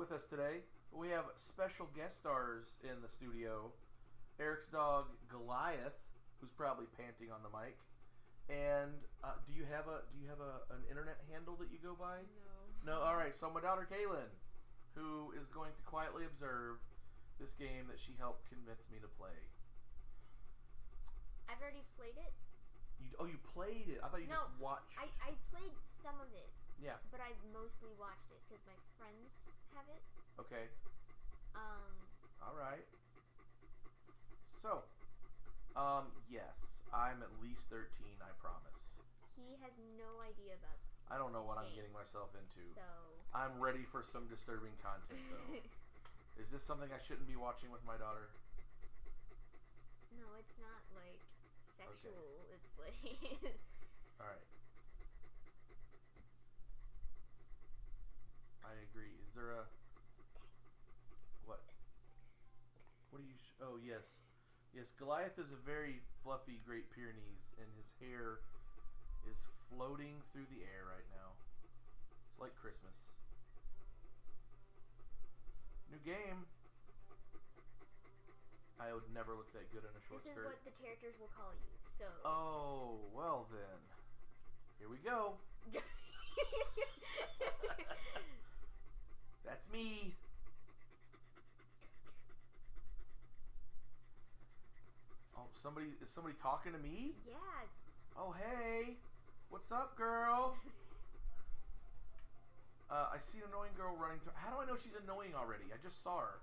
with us today. We have special guest stars in the studio. Eric's dog Goliath, who's probably panting on the mic. And do you have an internet handle that you go by? No. No. All right. So my daughter Kaylin, who is going to quietly observe this game that she helped convince me to play. I've already played it. You played it? I thought you just watched. I played some of it. Yeah. But I've mostly watched it because my friends have it. Okay. All right. So, yes, I'm at least 13. I promise. He has no idea about. I don't know what I'm getting myself into. So. I'm ready for some disturbing content, though. Is this something I shouldn't be watching with my daughter? No, it's not like sexual. Okay. It's like. All right. I agree. Is there a what? What do you? Oh yes, yes. Goliath is a very fluffy Great Pyrenees, and his hair is floating through the air right now. It's like Christmas. New game. I would never look that good in a short skirt. This is what the characters will call you. So. Oh well then. Here we go. That's me. Oh, is somebody talking to me? Yeah. Oh, hey. What's up, girl? I see an annoying girl running to... How do I know she's annoying already? I just saw her.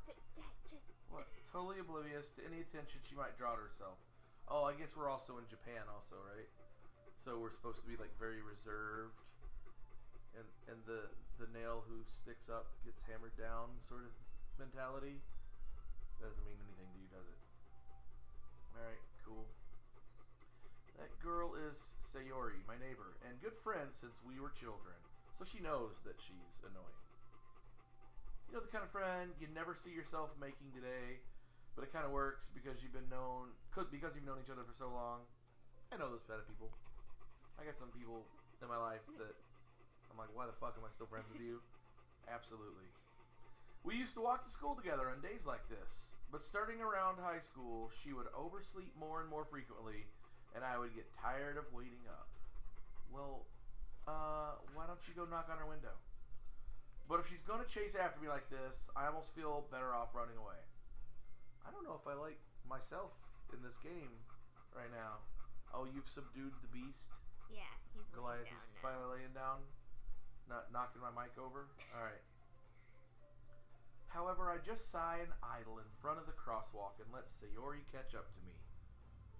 Just... What? Totally oblivious to any attention she might draw to herself. Oh, I guess we're also in Japan also, right? So we're supposed to be, like, very reserved. And the nail who sticks up gets hammered down sort of mentality. That doesn't mean anything to you, does it? Alright, cool. That girl is Sayori, my neighbor, and good friend since we were children. So she knows that she's annoying. You know the kind of friend you never see yourself making today, but it kind of works because you've known each other for so long. I know those kind of people. I got some people in my life that I'm like, why the fuck am I still friends with you? Absolutely. We used to walk to school together on days like this, but starting around high school, she would oversleep more and more frequently, and I would get tired of waiting up. Well, why don't you go knock on her window? But if she's going to chase after me like this, I almost feel better off running away. I don't know if I like myself in this game right now. Oh, you've subdued the beast? Yeah, he's Goliath laying down is finally laying down? Not knocking my mic over? Alright. However, I just sigh and idle in front of the crosswalk and let Sayori catch up to me.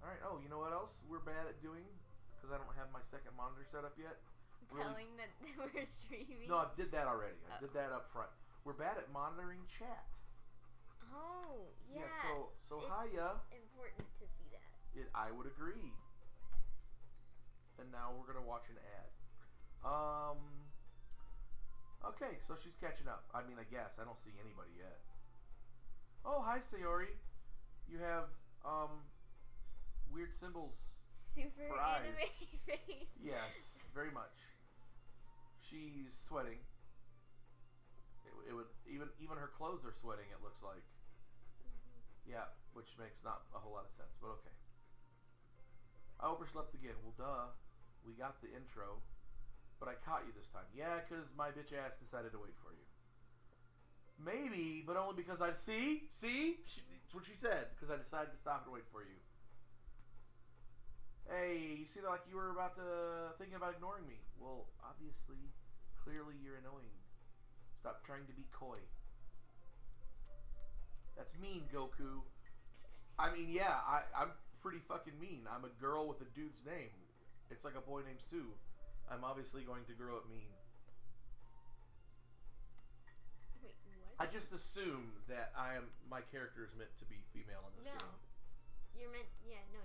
Alright, oh, you know what else we're bad at doing? Because I don't have my second monitor set up yet. Telling that we're streaming? No, I did that already. I did that up front. We're bad at monitoring chat. Oh, yeah. Yeah, so hiya. It's important to see that. I would agree. And now we're going to watch an ad. Okay, so she's catching up. I mean, I guess. I don't see anybody yet. Oh, hi, Sayori. You have, weird symbols. Super for anime eyes. face. Yes, very much. She's sweating. It would even her clothes are sweating, it looks like. Yeah, which makes not a whole lot of sense, but okay. I overslept again. Well, duh. We got the intro. But I caught you this time. Yeah, because my bitch ass decided to wait for you. Maybe, but only because I... See? It's what she said. Because I decided to stop and wait for you. Hey, you seem like you were thinking about ignoring me. Well, obviously, clearly you're annoying. Stop trying to be coy. That's mean, Goku. I mean, yeah, I'm pretty fucking mean. I'm a girl with a dude's name. It's like a boy named Sue. I'm obviously going to grow up mean. Wait, what? I just assume that my character is meant to be female in this game. You're meant to be male.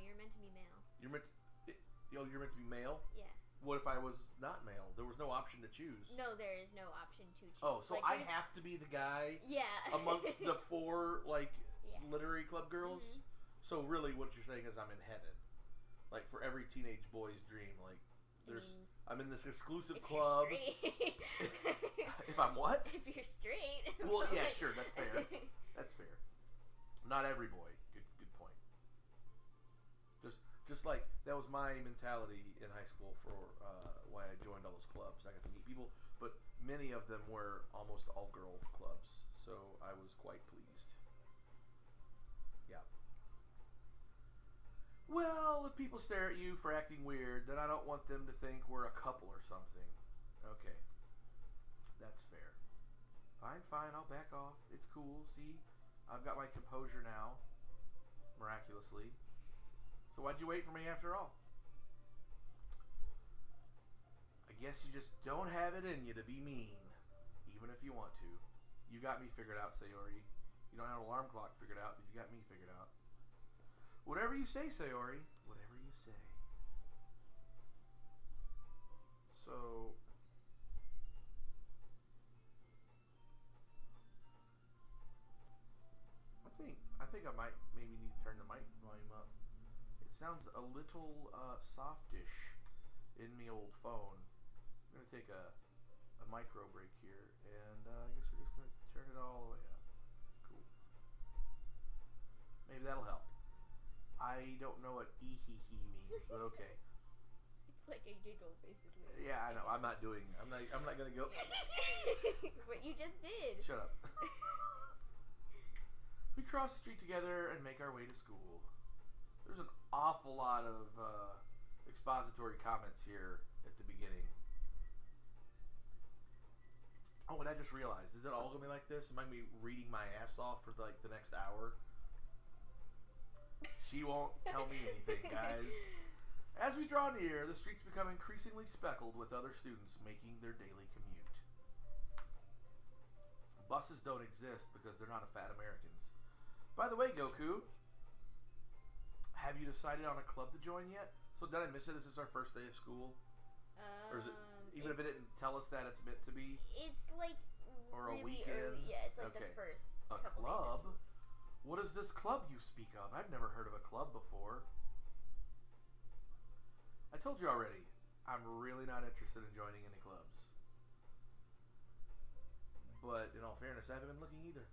You're meant to be male? Yeah. What if I was not male? There was no option to choose. No, there is no option to choose. Oh, so I have to be the guy amongst the four, literary club girls? Mm-hmm. So really what you're saying is I'm in heaven. Like, for every teenage boy's dream, like, I'm in this exclusive if club. You're straight. If I'm what? If you're straight. Well, yeah, sure, that's fair. That's fair. Not every boy. Good point. Just like that was my mentality in high school for why I joined all those clubs. I got to meet people, but many of them were almost all girl clubs, so I was quite pleased. Yeah. Well, if people stare at you for acting weird, then I don't want them to think we're a couple or something. Okay. That's fair. Fine, I'll back off. It's cool. See? I've got my composure now. Miraculously. So why'd you wait for me after all? I guess you just don't have it in you to be mean. Even if you want to. You got me figured out, Sayori. You don't have an alarm clock figured out, but you got me figured out. Whatever you say, Sayori. Whatever you say. So... I think I might maybe need to turn the mic volume up. It sounds a little softish in me old phone. I'm gonna take a micro break here, and I guess we're just gonna turn it all the way up. Cool. Maybe that'll help. I don't know what ee-hee-hee means, but okay. It's like a giggle, basically. Yeah, I know. I'm not gonna go. What you just did. Shut up. We cross the street together and make our way to school. There's an awful lot of expository comments here at the beginning. Oh, and I just realized, is it all gonna be like this? Am I gonna be reading my ass off for like the next hour? She won't tell me anything, guys. As we draw near, the streets become increasingly speckled with other students making their daily commute. Buses don't exist because they're not fat Americans. By the way, Goku, have you decided on a club to join yet? So did I miss it? Is this our first day of school? Or is it, even if it didn't tell us that it's meant to be? It's like or really a weekend? early. Yeah, it's like Okay. the first A couple club? days of school. What is this club you speak of? I've never heard of a club before. I told you already, I'm really not interested in joining any clubs. But in all fairness, I haven't been looking either.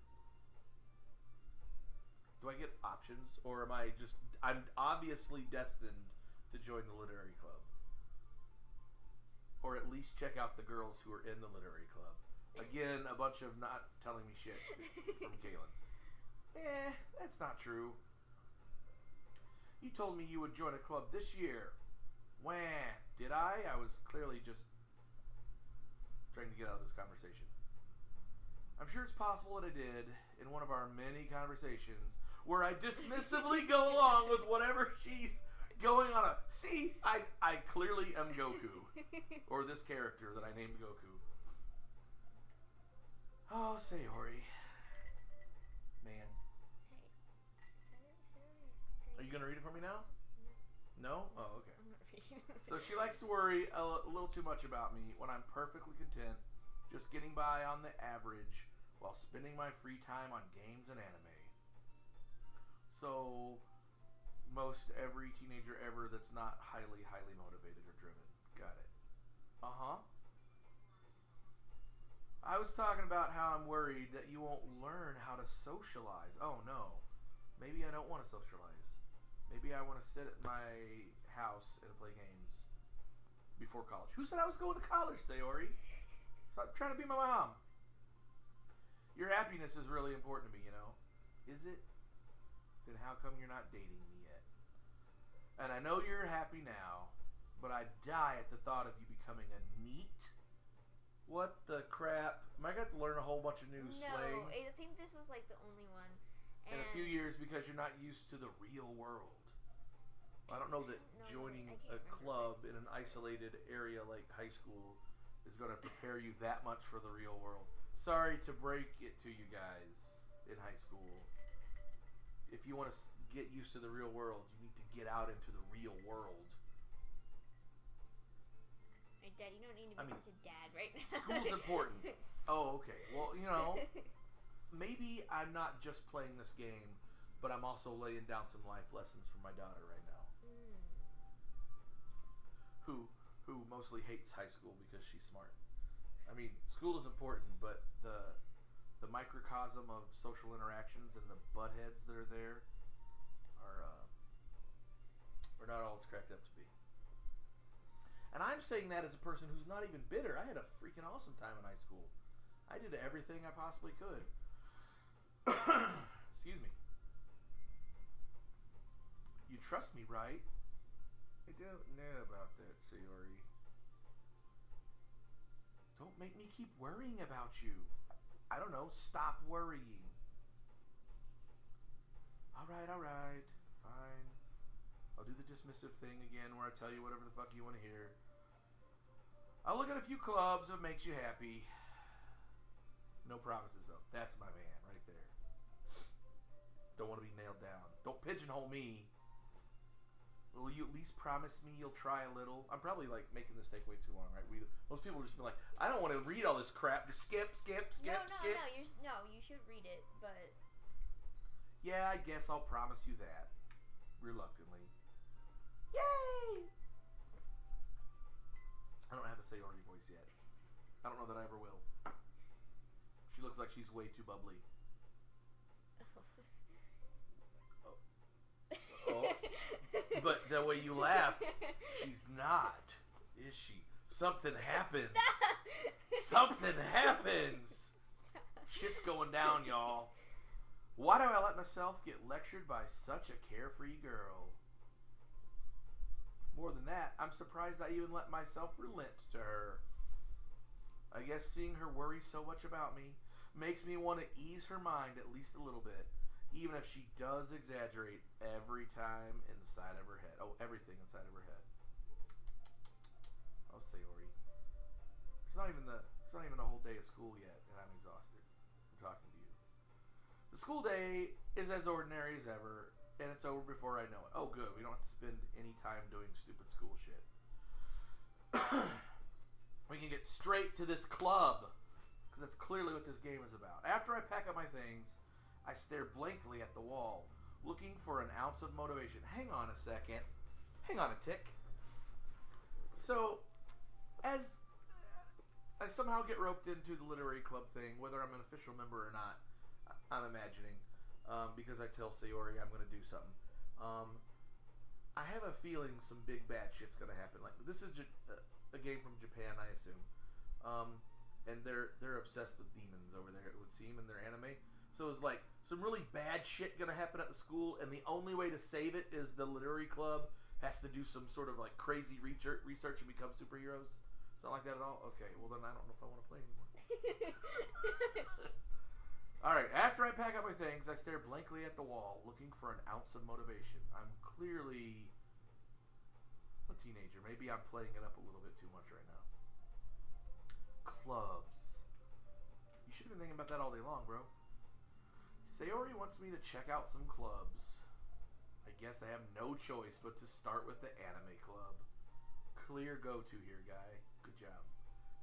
Do I get options, or am I just... I'm obviously destined to join the literary club. Or at least check out the girls who are in the literary club. Again, a bunch of not telling me shit from Kaylin. That's not true. You told me you would join a club this year. Wah, did I? I was clearly just trying to get out of this conversation. I'm sure it's possible that I did in one of our many conversations where I dismissively go along with whatever she's going on a... See, I clearly am Goku. Or this character that I named Goku. Oh, Sayori. Man. Hey, Are you going to read it for me now? No? Oh, okay. I'm not reading. So she likes to worry a little too much about me when I'm perfectly content just getting by on the average while spending my free time on games and anime. So most every teenager ever that's not highly motivated or driven. Got it. Uh-huh. I was talking about how I'm worried that you won't learn how to socialize. Oh no. Maybe I don't want to socialize. Maybe I want to sit at my house and play games before college. Who said I was going to college, Sayori? Stop trying to be my mom. Your happiness is really important to me, you know. Is it? Then how come you're not dating me yet? And I know you're happy now, but I die at the thought of you becoming a NEET. What the crap? Am I going to have to learn a whole bunch of new slang? No, I think this was like the only one. In a few years because you're not used to the real world. I don't know that joining a club in an isolated area like high school is going to prepare you that much for the real world. Sorry to break it to you guys in high school. If you want to get used to the real world, you need to get out into the real world. Hey, Dad, you don't need to be such a dad right now. School's important. Oh, okay. Well, you know, maybe I'm not just playing this game, but I'm also laying down some life lessons for my daughter right now. who mostly hates high school because she's smart. I mean, school is important, but the microcosm of social interactions and the butt heads that are there are not all it's cracked up to be. And I'm saying that as a person who's not even bitter. I had a freaking awesome time in high school. I did everything I possibly could. Excuse me. You trust me, right? I don't know about that, Sayori. Don't make me keep worrying about you. I don't know. Stop worrying. All right. Fine. I'll do the dismissive thing again where I tell you whatever the fuck you want to hear. I'll look at a few clubs if it makes you happy. No promises, though. That's my man right there. Don't want to be nailed down. Don't pigeonhole me. Will you at least promise me you'll try a little? I'm probably like making this take way too long, right? Most people just be like, I don't want to read all this crap. Just skip. No, you should read it, but... Yeah, I guess I'll promise you that. Reluctantly. Yay! I don't have a Sayori voice yet. I don't know that I ever will. She looks like she's way too bubbly. Oh. But the way you laugh, she's not, is she? Something happens. Something happens. Shit's going down, y'all. Why do I let myself get lectured by such a carefree girl? More than that, I'm surprised I even let myself relent to her. I guess seeing her worry so much about me makes me want to ease her mind at least a little bit, even if she does exaggerate every time inside of her head. Oh, everything inside of her head. Oh, Sayori. It's not even a whole day of school yet, and I'm exhausted from talking to you. The school day is as ordinary as ever, and it's over before I know it. Oh, good. We don't have to spend any time doing stupid school shit. We can get straight to this club, because that's clearly what this game is about. After I pack up my things, I stare blankly at the wall, looking for an ounce of motivation. Hang on a second. Hang on a tick. So, as I somehow get roped into the literary club thing, whether I'm an official member or not, I'm imagining, because I tell Sayori I'm going to do something. I have a feeling some big bad shit's going to happen. Like, this is a game from Japan, I assume, and they're obsessed with demons over there, it would seem, in their anime. So it's like some really bad shit going to happen at the school, and the only way to save it is the literary club has to do some sort of like crazy research and become superheroes. It's not like that at all. Okay, well then I don't know if I want to play anymore. Alright, after I pack up my things, I stare blankly at the wall, looking for an ounce of motivation. I'm clearly a teenager. Maybe I'm playing it up a little bit too much right now. Clubs. You should have been thinking about that all day long, bro. Sayori wants me to check out some clubs. I guess I have no choice but to start with the anime club. Clear go-to here, guy. Good job.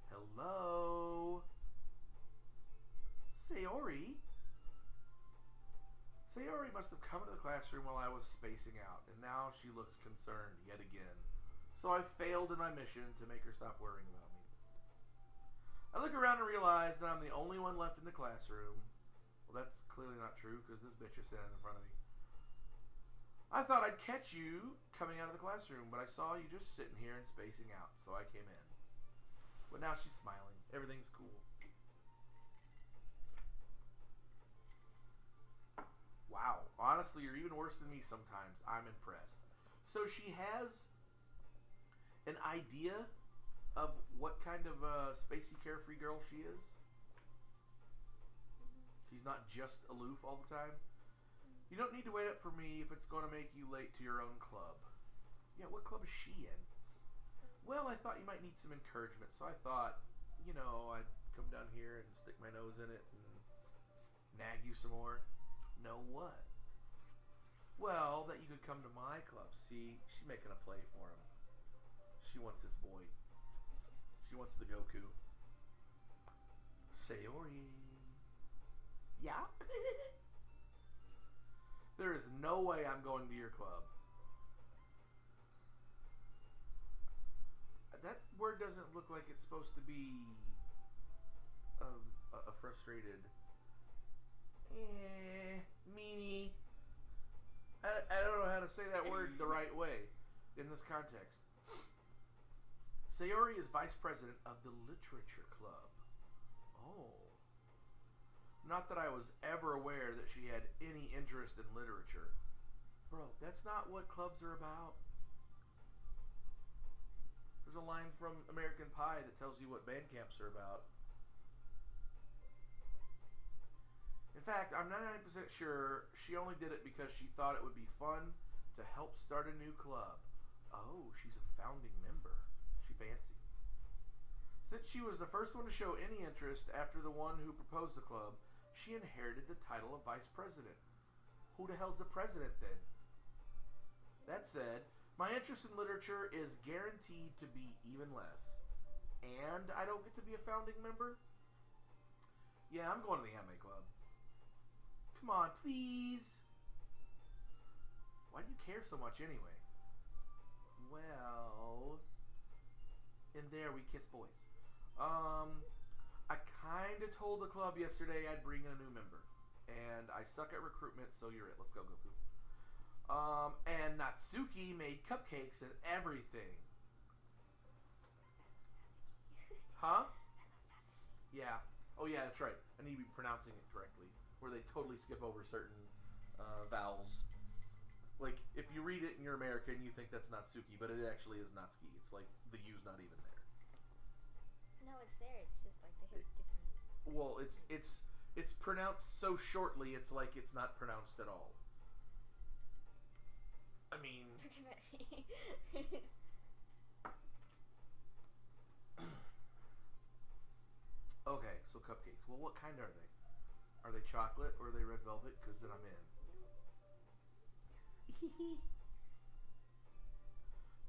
Hello? Sayori? Sayori must have come into the classroom while I was spacing out, and now she looks concerned yet again. So I failed in my mission to make her stop worrying about me. I look around and realize that I'm the only one left in the classroom. Well, that's clearly not true, because this bitch is standing in front of me. I thought I'd catch you coming out of the classroom, but I saw you just sitting here and spacing out, so I came in. But now she's smiling. Everything's cool. Wow. Honestly, you're even worse than me sometimes. I'm impressed. So she has an idea of what kind of spacey, carefree girl she is? She's not just aloof all the time? You don't need to wait up for me if it's going to make you late to your own club. Yeah, what club is she in? Well, I thought you might need some encouragement, so I thought, you know, I'd come down here and stick my nose in it and nag you some more. Know what? Well, that you could come to my club. See, she's making a play for him. She wants this boy. She wants the Goku. Sayori. Yeah? There is no way I'm going to your club. that word doesn't look like it's supposed to be a frustrated meanie. I don't know how to say that word the right way in this context. Sayori is vice president of the literature club. Oh. Not that I was ever aware that she had any interest in literature. Bro, that's not what clubs are about. There's a line from American Pie that tells you what band camps are about. In fact, I'm 99% sure she only did it because she thought it would be fun to help start a new club. Oh, she's a founding member. She fancy. Since she was the first one to show any interest after the one who proposed the club, she inherited the title of vice president. Who the hell's the president then? That said, my interest in literature is guaranteed to be even less. And I don't get to be a founding member? Yeah, I'm going to the anime club. Come on, please. Why do you care so much anyway? Well, in there we kiss boys. I kind of told the club yesterday I'd bring in a new member. And I suck at recruitment, so you're it. Let's go, Goku. And Natsuki made cupcakes and everything. Huh? Yeah. Oh, yeah, that's right. I need to be pronouncing it correctly. Where they totally skip over certain vowels. Like, if you read it and you're American, you think that's Natsuki, but it actually is Natsuki. It's like the U's not even there. No, it's there. It's just like they have different. Well, it's pronounced so shortly, it's like it's not pronounced at all. I mean... Okay, so cupcakes. Well, what kind are they? Are they chocolate or are they red velvet? Because then I'm in.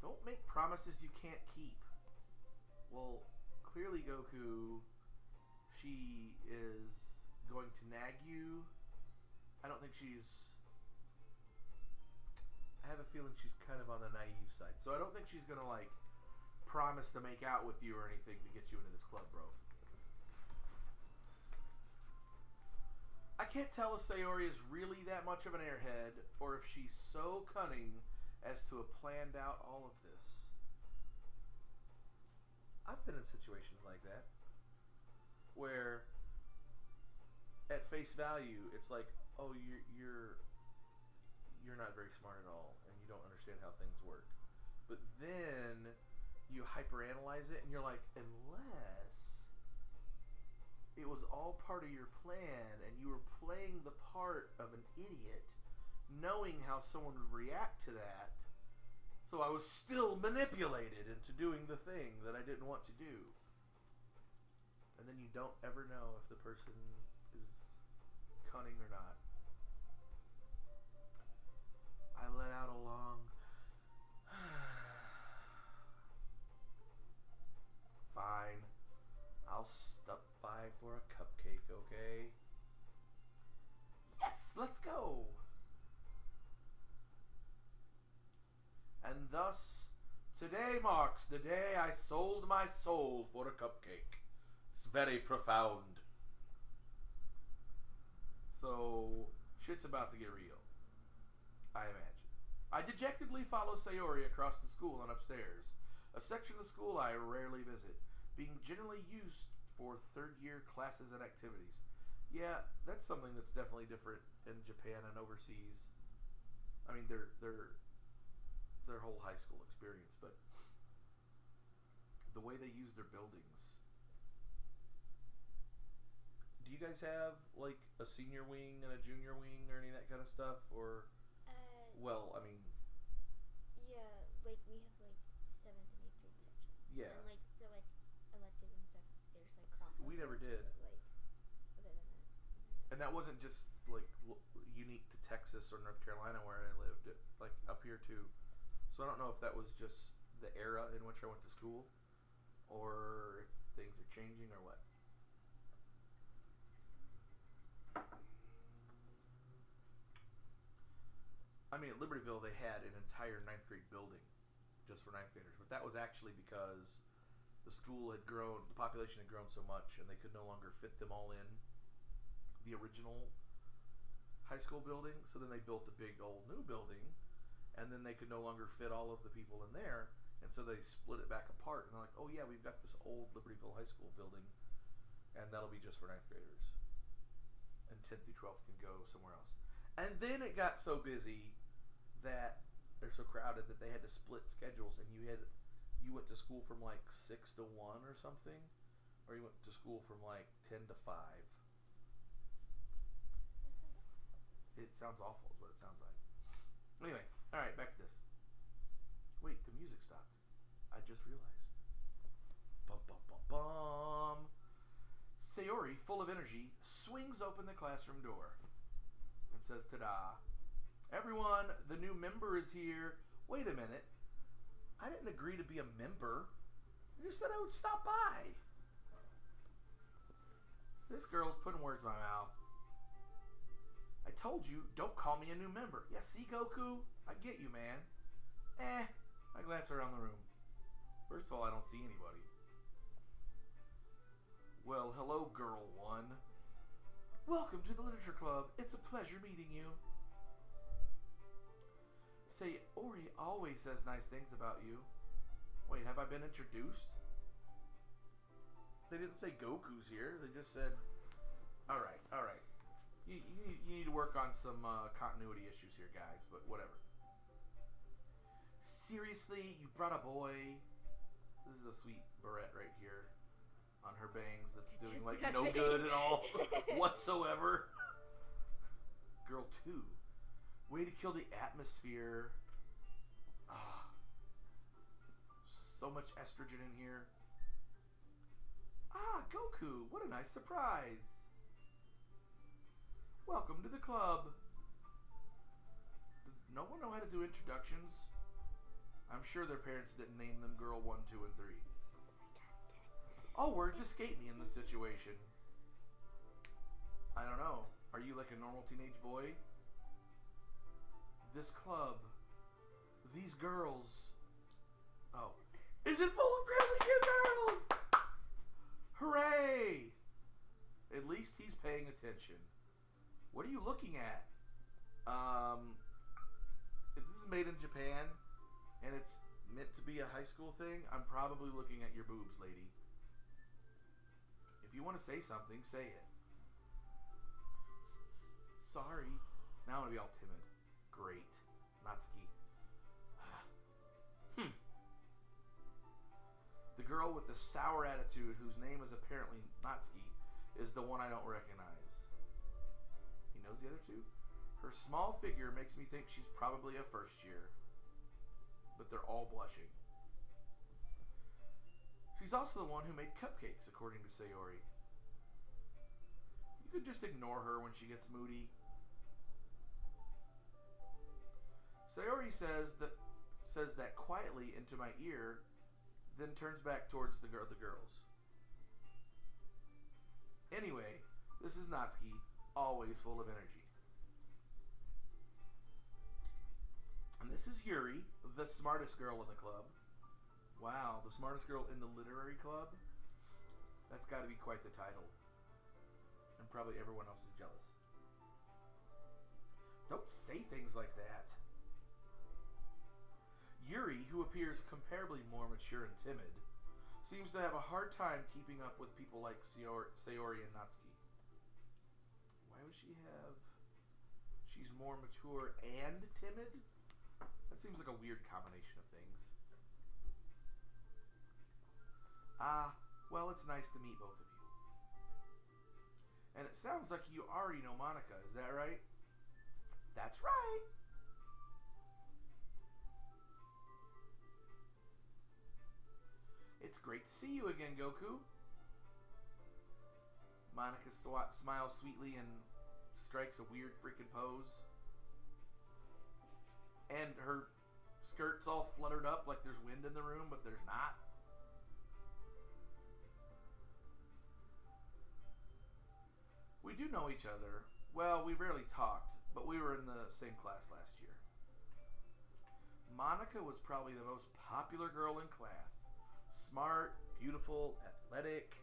Don't make promises you can't keep. Well, clearly, Goku, she is going to nag you. I don't think she's... I have a feeling she's kind of on the naive side. So I don't think she's going to, like, promise to make out with you or anything to get you into this club, bro. I can't tell if Sayori is really that much of an airhead or if she's so cunning as to have planned out all of this. I've been in situations like that where at face value it's like, oh, you're not very smart at all and you don't understand how things work. But then you hyperanalyze it and you're like, unless it was all part of your plan and you were playing the part of an idiot knowing how someone would react to that, so I was still manipulated into doing the thing that I didn't want to do. And then you don't ever know if the person is cunning or not. I let out a long fine. I'll stop by for a cupcake, okay? Yes, let's go! And thus, today marks the day I sold my soul for a cupcake. It's very profound. So, shit's about to get real. I imagine. I dejectedly follow Sayori across the school and upstairs, a section of the school I rarely visit, being generally used for third-year classes and activities. Yeah, that's something that's definitely different in Japan and overseas. I mean, their whole high school experience, but the way they use their buildings. Do you guys have, like, a senior wing and a junior wing or any of that kind of stuff? Or, well, I mean... Yeah, like, we have, like, 7th and 8th grade section. Yeah. And, like, for, like, elective and stuff, there's, like, crossover. We never did. But, like, other than that. And that wasn't just, like, unique to Texas or North Carolina where I lived. Like, up here, too. So I don't know if that was just the era in which I went to school or if things are changing or what. I mean, at Libertyville, they had an entire 9th grade building just for ninth graders. But that was actually because the school had grown, the population had grown so much, and they could no longer fit them all in the original high school building. So then they built a big old new building, and then they could no longer fit all of the people in there, and so they split it back apart. And they're like, oh yeah, we've got this old Libertyville High School building, and that'll be just for ninth graders. And 10th through 12th can go somewhere else. And then it got so busy that they're so crowded that they had to split schedules, and you went to school from like 6 to 1 or something, or you went to school from like 10 to 5. It sounds awful is what it sounds like. Anyway, alright, back to this. Wait, the music stopped. I just realized. Bum bum bum bum. Sayori, full of energy, swings open the classroom door and says, ta-da. Everyone, the new member is here. Wait a minute. I didn't agree to be a member. I just said I would stop by. This girl's putting words in my mouth. I told you, don't call me a new member. Yeah, see, Goku? I get you, man. I glance around the room. First of all, I don't see anybody. Well, hello, girl one. Welcome to the Literature Club. It's a pleasure meeting you. Sayori always says nice things about you. Wait, have I been introduced? They didn't say Goku's here. They just said, alright. You need to work on some continuity issues here, guys, but whatever. Seriously, you brought a boy? This is a sweet barrette right here on her bangs that's doing like no good at all whatsoever. Girl 2. Way to kill the atmosphere. So much estrogen in here. Goku, what a nice surprise. Welcome to the club. Does no one know how to do introductions? I'm sure their parents didn't name them girl 1, 2, and 3. Oh, words escape me in this situation. I don't know. Are you like a normal teenage boy? This club, these girls. Oh. Is it full of really cute girls? Hooray! At least he's paying attention. What are you looking at? If this is made in Japan and it's meant to be a high school thing, I'm probably looking at your boobs, lady. If you want to say something, say it. Sorry. Now I'm going to be all timid. Great. Natsuki. The girl with the sour attitude, whose name is apparently Natsuki, is the one I don't recognize. He knows the other two? Her small figure makes me think she's probably a first year. But they're all blushing. She's also the one who made cupcakes, according to Sayori. You could just ignore her when she gets moody. Sayori says that quietly into my ear, then turns back towards the girls. Anyway, this is Natsuki, always full of energy. And this is Yuri, the smartest girl in the club. Wow, the smartest girl in the literary club? That's got to be quite the title. And probably everyone else is jealous. Don't say things like that. Yuri, who appears comparably more mature and timid, seems to have a hard time keeping up with people like Sayori and Natsuki. Why would she have... She's more mature and timid? That seems like a weird combination of things. Well, it's nice to meet both of you. And it sounds like you already know Monica, is that right? That's right! It's great to see you again, Goku. Monica smiles sweetly and strikes a weird freaking pose. And her skirt's all fluttered up like there's wind in the room, but there's not. We do know each other. Well, we rarely talked, but we were in the same class last year. Monica was probably the most popular girl in class. Smart, beautiful, athletic.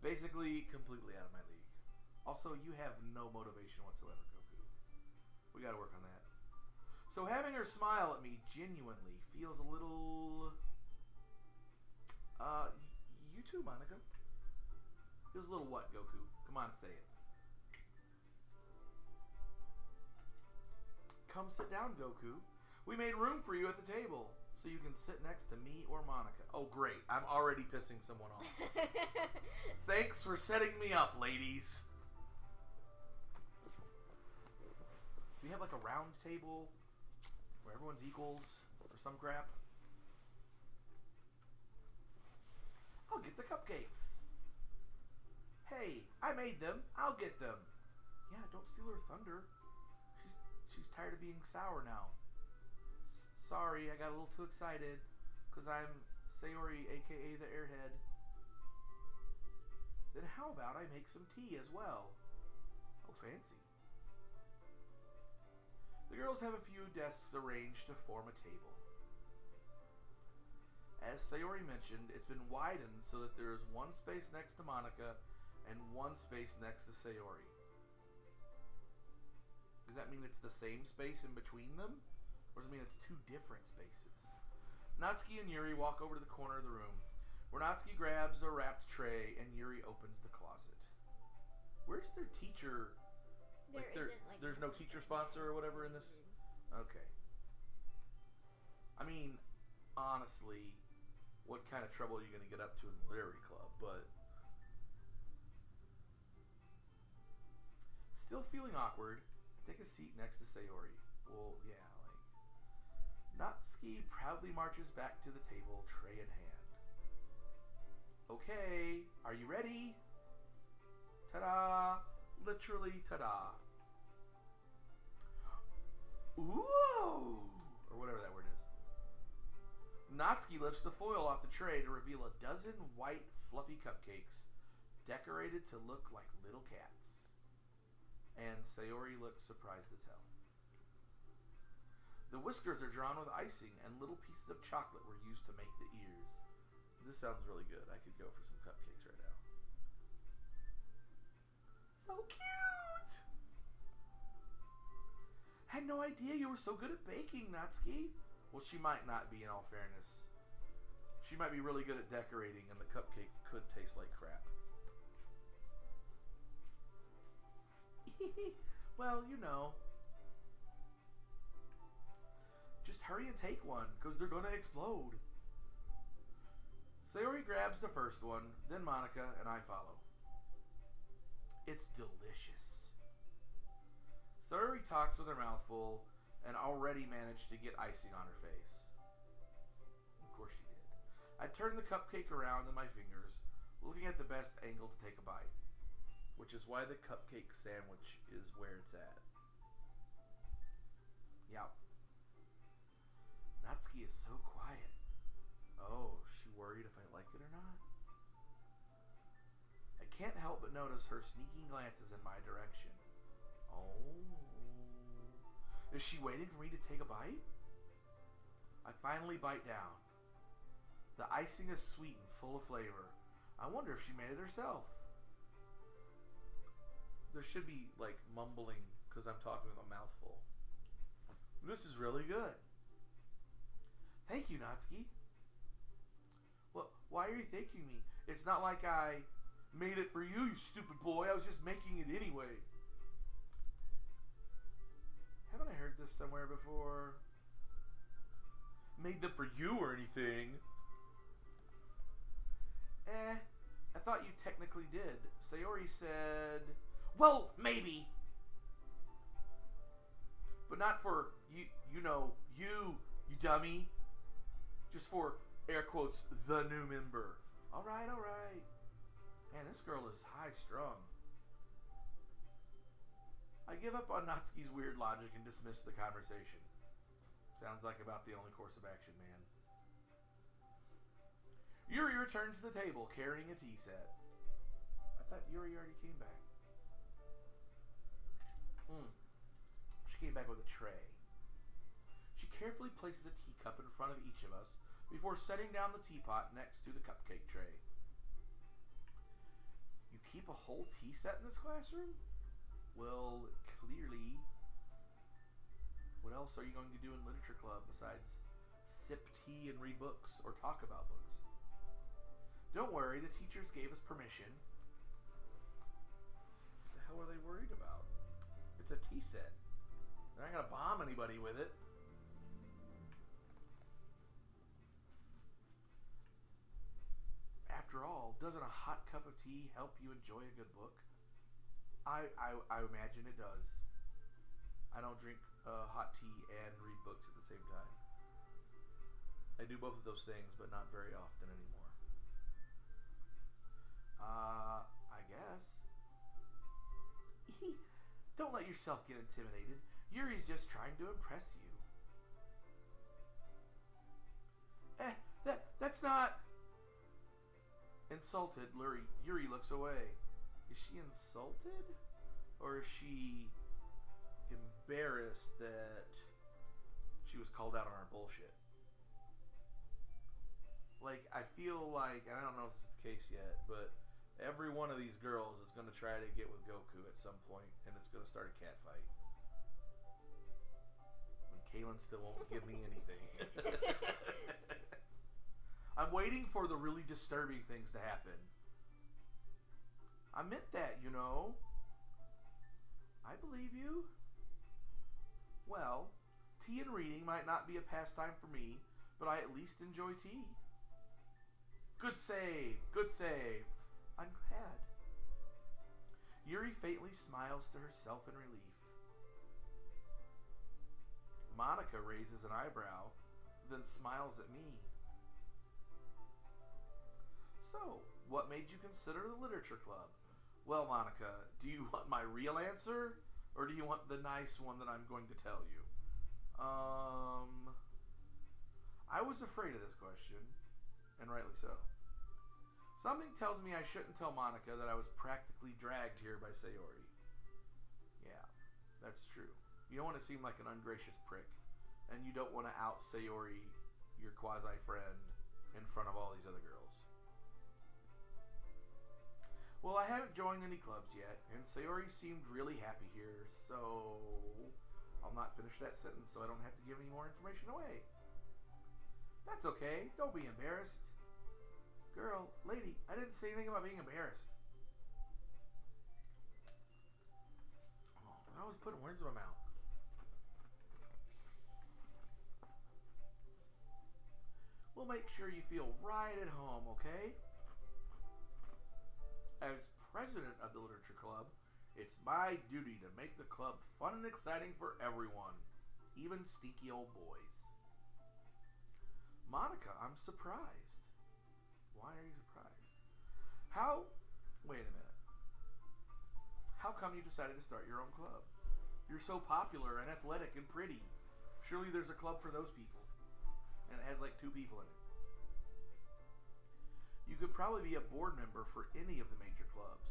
Basically, completely out of my league. Also, you have no motivation whatsoever, Goku. We gotta work on that. So having her smile at me genuinely feels a little... you too, Monica. Feels a little what, Goku? Come on, say it. Come sit down, Goku. We made room for you at the table, so you can sit next to me or Monica. Oh, great. I'm already pissing someone off. Thanks for setting me up, ladies. Do you have like a round table where everyone's equals or some crap? I'll get the cupcakes. Hey, I made them. I'll get them. Yeah, don't steal her thunder. She's tired of being sour now. Sorry, I got a little too excited because I'm Sayori, aka the Airhead. Then how about I make some tea as well? Oh, fancy. The girls have a few desks arranged to form a table. As Sayori mentioned, it's been widened so that there is one space next to Monica and one space next to Sayori. Does that mean it's the same space in between them? Or does it mean it's two different spaces? Natsuki and Yuri walk over to the corner of the room, where Natsuki grabs a wrapped tray and Yuri opens the closet. Where's their teacher? There's no teacher sponsor or whatever in this? Okay. I mean, honestly, what kind of trouble are you going to get up to in the literary club? But still feeling awkward, take a seat next to Sayori. Well, yeah, like... Natsuki proudly marches back to the table, tray in hand. Okay, are you ready? Ta-da! Literally, ta-da. Ooh! Or whatever that word is. Natsuki lifts the foil off the tray to reveal a dozen white, fluffy cupcakes decorated to look like little cats. And Sayori looks surprised as hell. The whiskers are drawn with icing, and little pieces of chocolate were used to make the ears. This sounds really good. I could go for some cupcakes right now. So cute! Had no idea you were so good at baking, Natsuki. Well, she might not be, in all fairness. She might be really good at decorating, and the cupcake could taste like crap. Well, you know. Just hurry and take one, because they're going to explode. Sayori grabs the first one, then Monica, and I follow. It's delicious. Sayori talks with her mouth full, and already managed to get icing on her face. Of course she did. I turn the cupcake around in my fingers, looking at the best angle to take a bite. Which is why the cupcake sandwich is where it's at. Yep. Natsuki is so quiet. Oh, is she worried if I like it or not? I can't help but notice her sneaking glances in my direction. Oh. Is she waiting for me to take a bite? I finally bite down. The icing is sweet and full of flavor. I wonder if she made it herself. There should be, like, mumbling because I'm talking with a mouthful. This is really good. Thank you, Natsuki. Well, why are you thanking me? It's not like I made it for you, you stupid boy. I was just making it anyway. Haven't I heard this somewhere before? Made them for you or anything? I thought you technically did. Sayori said... Well, maybe. But not for, you know, you dummy. Just for, air quotes, the new member. Alright, alright. Man, this girl is high-strung. I give up on Natsuki's weird logic and dismiss the conversation. Sounds like about the only course of action, man. Yuri returns to the table, carrying a tea set. I thought Yuri already came back. She came back with a tray. carefully places a teacup in front of each of us before setting down the teapot next to the cupcake tray. You keep a whole tea set in this classroom? Well, clearly. What else are you going to do in literature club besides sip tea and read books or talk about books? Don't worry, the teachers gave us permission. What the hell are they worried about? It's a tea set. They're not going to bomb anybody with it. After all, doesn't a hot cup of tea help you enjoy a good book? I imagine it does. I don't drink hot tea and read books at the same time. I do both of those things, but not very often anymore. I guess. Don't let yourself get intimidated. Yuri's just trying to impress you. That's not... Insulted, Yuri looks away. Is she insulted? Or is she embarrassed that she was called out on our bullshit? Like, I feel like, and I don't know if this is the case yet, but every one of these girls is going to try to get with Goku at some point, and it's going to start a cat fight. And Kaylin still won't give me anything. I'm waiting for the really disturbing things to happen. I meant that, you know. I believe you. Well, tea and reading might not be a pastime for me, but I at least enjoy tea. Good save, good save. I'm glad. Yuri faintly smiles to herself in relief. Monica raises an eyebrow, then smiles at me. So, what made you consider the literature club? Well, Monica, do you want my real answer? Or do you want the nice one that I'm going to tell you? I was afraid of this question, and rightly so. Something tells me I shouldn't tell Monica that I was practically dragged here by Sayori. Yeah, that's true. You don't want to seem like an ungracious prick, and you don't want to out Sayori, your quasi-friend, in front of all these other girls. Well, I haven't joined any clubs yet, and Sayori seemed really happy here, so I'll not finish that sentence so I don't have to give any more information away. That's okay. Don't be embarrassed. Girl, lady, I didn't say anything about being embarrassed. Oh, I was putting words in my mouth. We'll make sure you feel right at home, okay? As president of the Literature Club, it's my duty to make the club fun and exciting for everyone, even stinky old boys. Monica, I'm surprised. Why are you surprised? Wait a minute. How come you decided to start your own club? You're so popular and athletic and pretty. Surely there's a club for those people. And it has like 2 people in it. You could probably be a board member for any of the major clubs.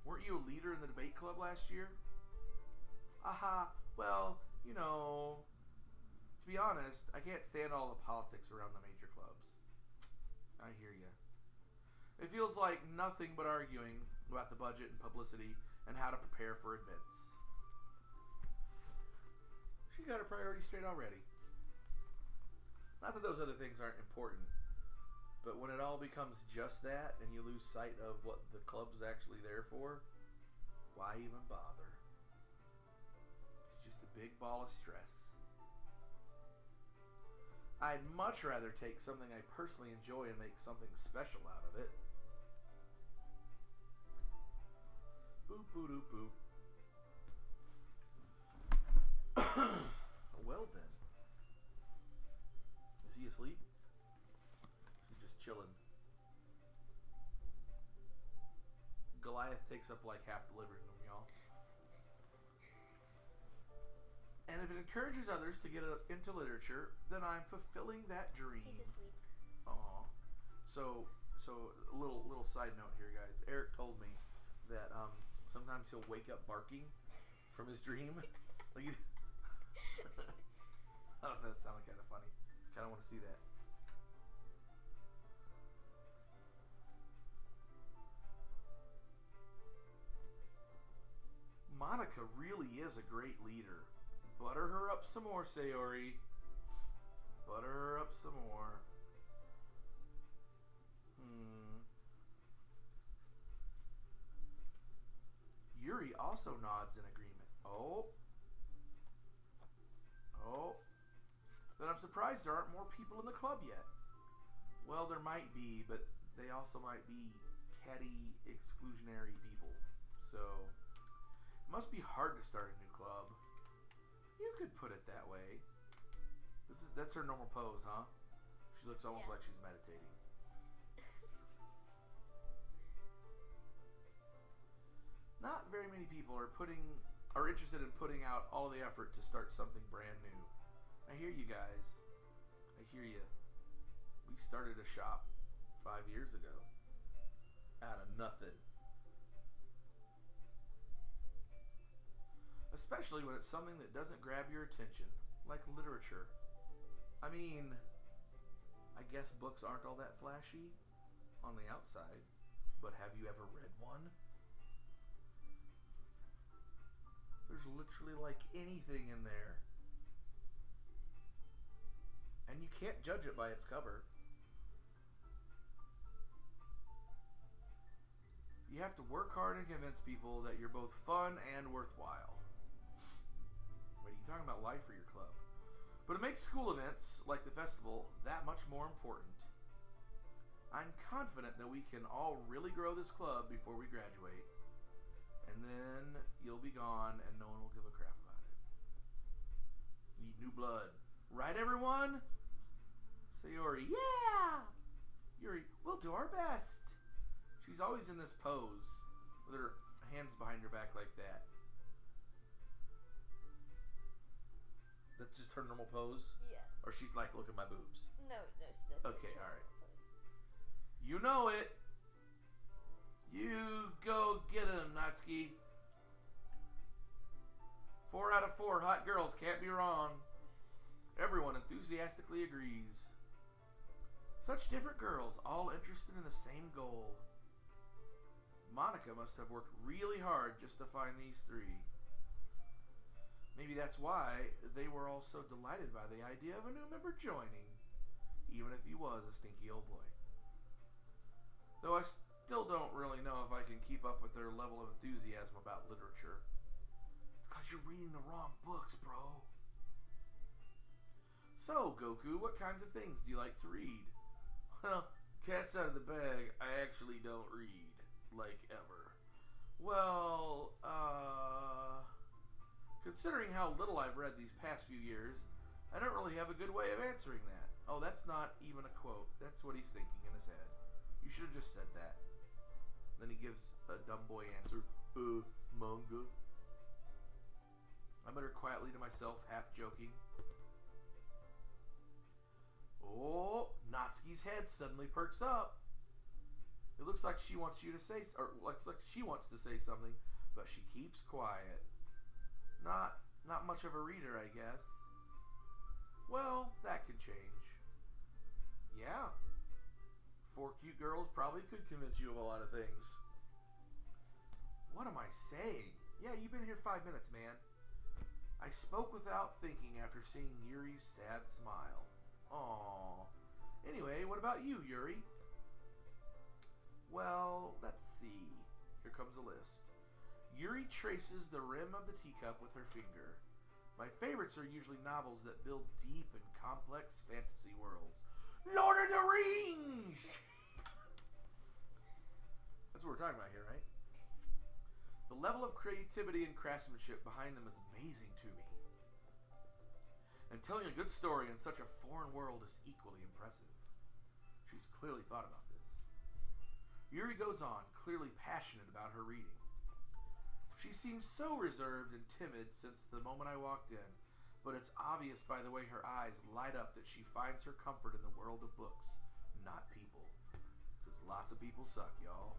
Weren't you a leader in the debate club last year? Aha, well, you know, to be honest, I can't stand all the politics around the major clubs. I hear ya. It feels like nothing but arguing about the budget and publicity and how to prepare for events. She got her priorities straight already. Not that those other things aren't important, but when it all becomes just that and you lose sight of what the club's actually there for, why even bother? It's just a big ball of stress. I'd much rather take something I personally enjoy and make something special out of it. Boop, boop, doop, boop. Well then. Is he asleep? He's just chilling. Goliath takes up like half the living room, y'all. And if it encourages others to get into literature, then I'm fulfilling that dream. He's asleep. Aww. So a little side note here, guys. Eric told me that sometimes he'll wake up barking from his dream. Like That sounded kind of funny. Kind of want to see that. Monica really is a great leader. Butter her up some more, Sayori. Butter her up some more. Yuri also nods in agreement. Oh. Then I'm surprised there aren't more people in the club yet. Well, there might be, but they also might be catty, exclusionary people. So, it must be hard to start a new club. You could put it that way. That's her normal pose, huh? She looks almost like she's meditating. Not very many people are interested in putting out all the effort to start something brand new. I hear you guys. I hear you. We started a shop 5 years ago. Out of nothing. Especially when it's something that doesn't grab your attention, like literature. I mean, I guess books aren't all that flashy on the outside, but have you ever read one? There's literally like anything in there. And you can't judge it by its cover. You have to work hard and convince people that you're both fun and worthwhile. What are you talking about life for your club? But it makes school events, like the festival, that much more important. I'm confident that we can all really grow this club before we graduate. And then you'll be gone and no one will give a crap about it. Need new blood. Right, everyone? Sayori, yeah! Yuri, we'll do our best. She's always in this pose with her hands behind her back like that. That's just her normal pose? Yeah. Or she's like, look at my boobs? No, that's okay, just alright. pose. You know it. You go get him, Natsuki. 4 out of 4 hot girls can't be wrong. Everyone enthusiastically agrees. Such different girls, all interested in the same goal. Monica must have worked really hard just to find these 3. Maybe that's why they were all so delighted by the idea of a new member joining, even if he was a stinky old boy. Though I still don't really know if I can keep up with their level of enthusiasm about literature. It's because you're reading the wrong books, bro. So, Goku, what kinds of things do you like to read? Well, cat's out of the bag, I actually don't read. Like, ever. Well, considering how little I've read these past few years, I don't really have a good way of answering that. Oh, that's not even a quote. That's what he's thinking in his head. You should have just said that. Then he gives a dumb boy answer. Manga. I mutter quietly to myself, half joking. Oh, Natsuki's head suddenly perks up. It looks like she wants you to say, or looks like she wants to say something, but she keeps quiet. Not much of a reader, I guess. Well, that could change. Yeah. 4 cute girls probably could convince you of a lot of things. What am I saying? Yeah, you've been here 5 minutes, man. I spoke without thinking after seeing Yuri's sad smile. Aww. Anyway, what about you, Yuri? Well, let's see. Here comes a list. Yuri traces the rim of the teacup with her finger. My favorites are usually novels that build deep and complex fantasy worlds. Lord of the Rings! That's what we're talking about here, right? The level of creativity and craftsmanship behind them is amazing to me. And telling a good story in such a foreign world is equally impressive. She's clearly thought about this. Yuri goes on, clearly passionate about her reading. She seems so reserved and timid since the moment I walked in, but it's obvious by the way her eyes light up that she finds her comfort in the world of books, not people. Because lots of people suck, y'all.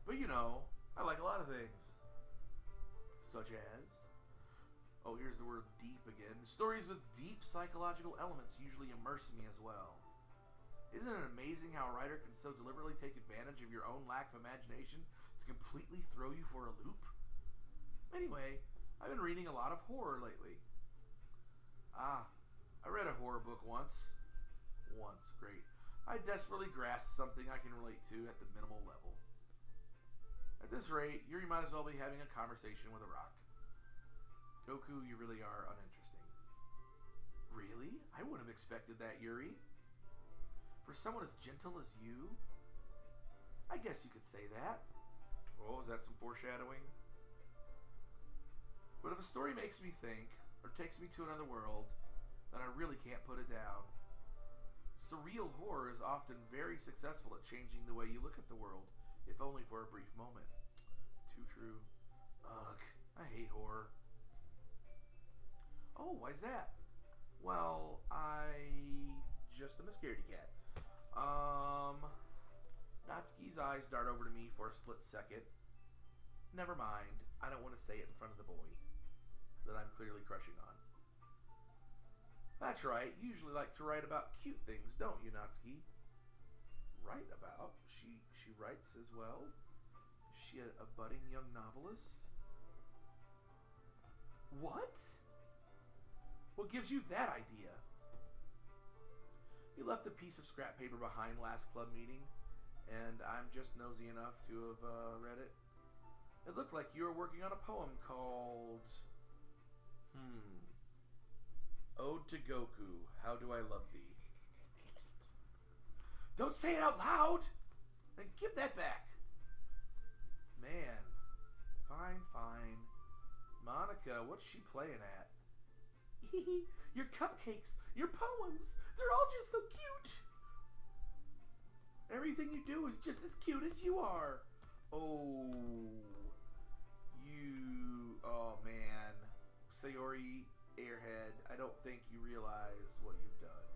But you know, I like a lot of things. Such as... Oh, here's the word deep again. Stories with deep psychological elements usually immerse me as well. Isn't it amazing how a writer can so deliberately take advantage of your own lack of imagination to completely throw you for a loop? Anyway, I've been reading a lot of horror lately. I read a horror book once. Great. I desperately grasped something I can relate to at the minimal level. At this rate, Yuri might as well be having a conversation with a rock. Goku, you really are uninteresting. Really? I wouldn't have expected that, Yuri. For someone as gentle as you? I guess you could say that. Oh, is that some foreshadowing? But if a story makes me think, or takes me to another world, then I really can't put it down. Surreal horror is often very successful at changing the way you look at the world, if only for a brief moment. Too true. Ugh, I hate horror. Oh, why's that? Well, I just am a scaredy cat. Natsuki's eyes dart over to me for a split second. Never mind. I don't want to say it in front of the boy that I'm clearly crushing on. That's right. You usually like to write about cute things, don't you, Natsuki? Write about? She writes as well? Is she a budding young novelist? What? What gives you that idea? You left a piece of scrap paper behind last club meeting, and I'm just nosy enough to have read it. It looked like you were working on a poem called... Ode to Goku, How Do I Love Thee? Don't say it out loud! Then give that back! Man. Fine. Monica, what's she playing at? Your cupcakes, your poems, they're all just so cute! Everything you do is just as cute as you are. Oh, man. Sayori, airhead, I don't think you realize what you've done.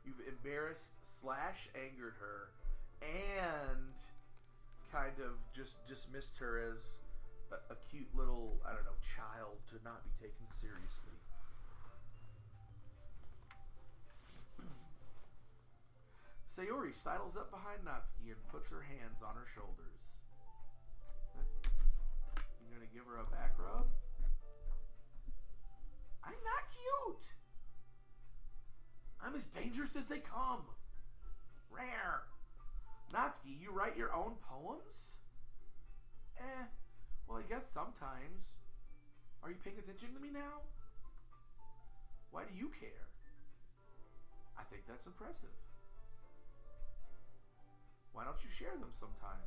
You've embarrassed / angered her and kind of just dismissed her as a cute little, I don't know, child to not be taken seriously. Sayori sidles up behind Natsuki and puts her hands on her shoulders. You gonna give her a back rub? I'm not cute! I'm as dangerous as they come. Rare. Natsuki, you write your own poems? Well, I guess sometimes. Are you paying attention to me now? Why do you care? I think that's impressive. Why don't you share them sometime?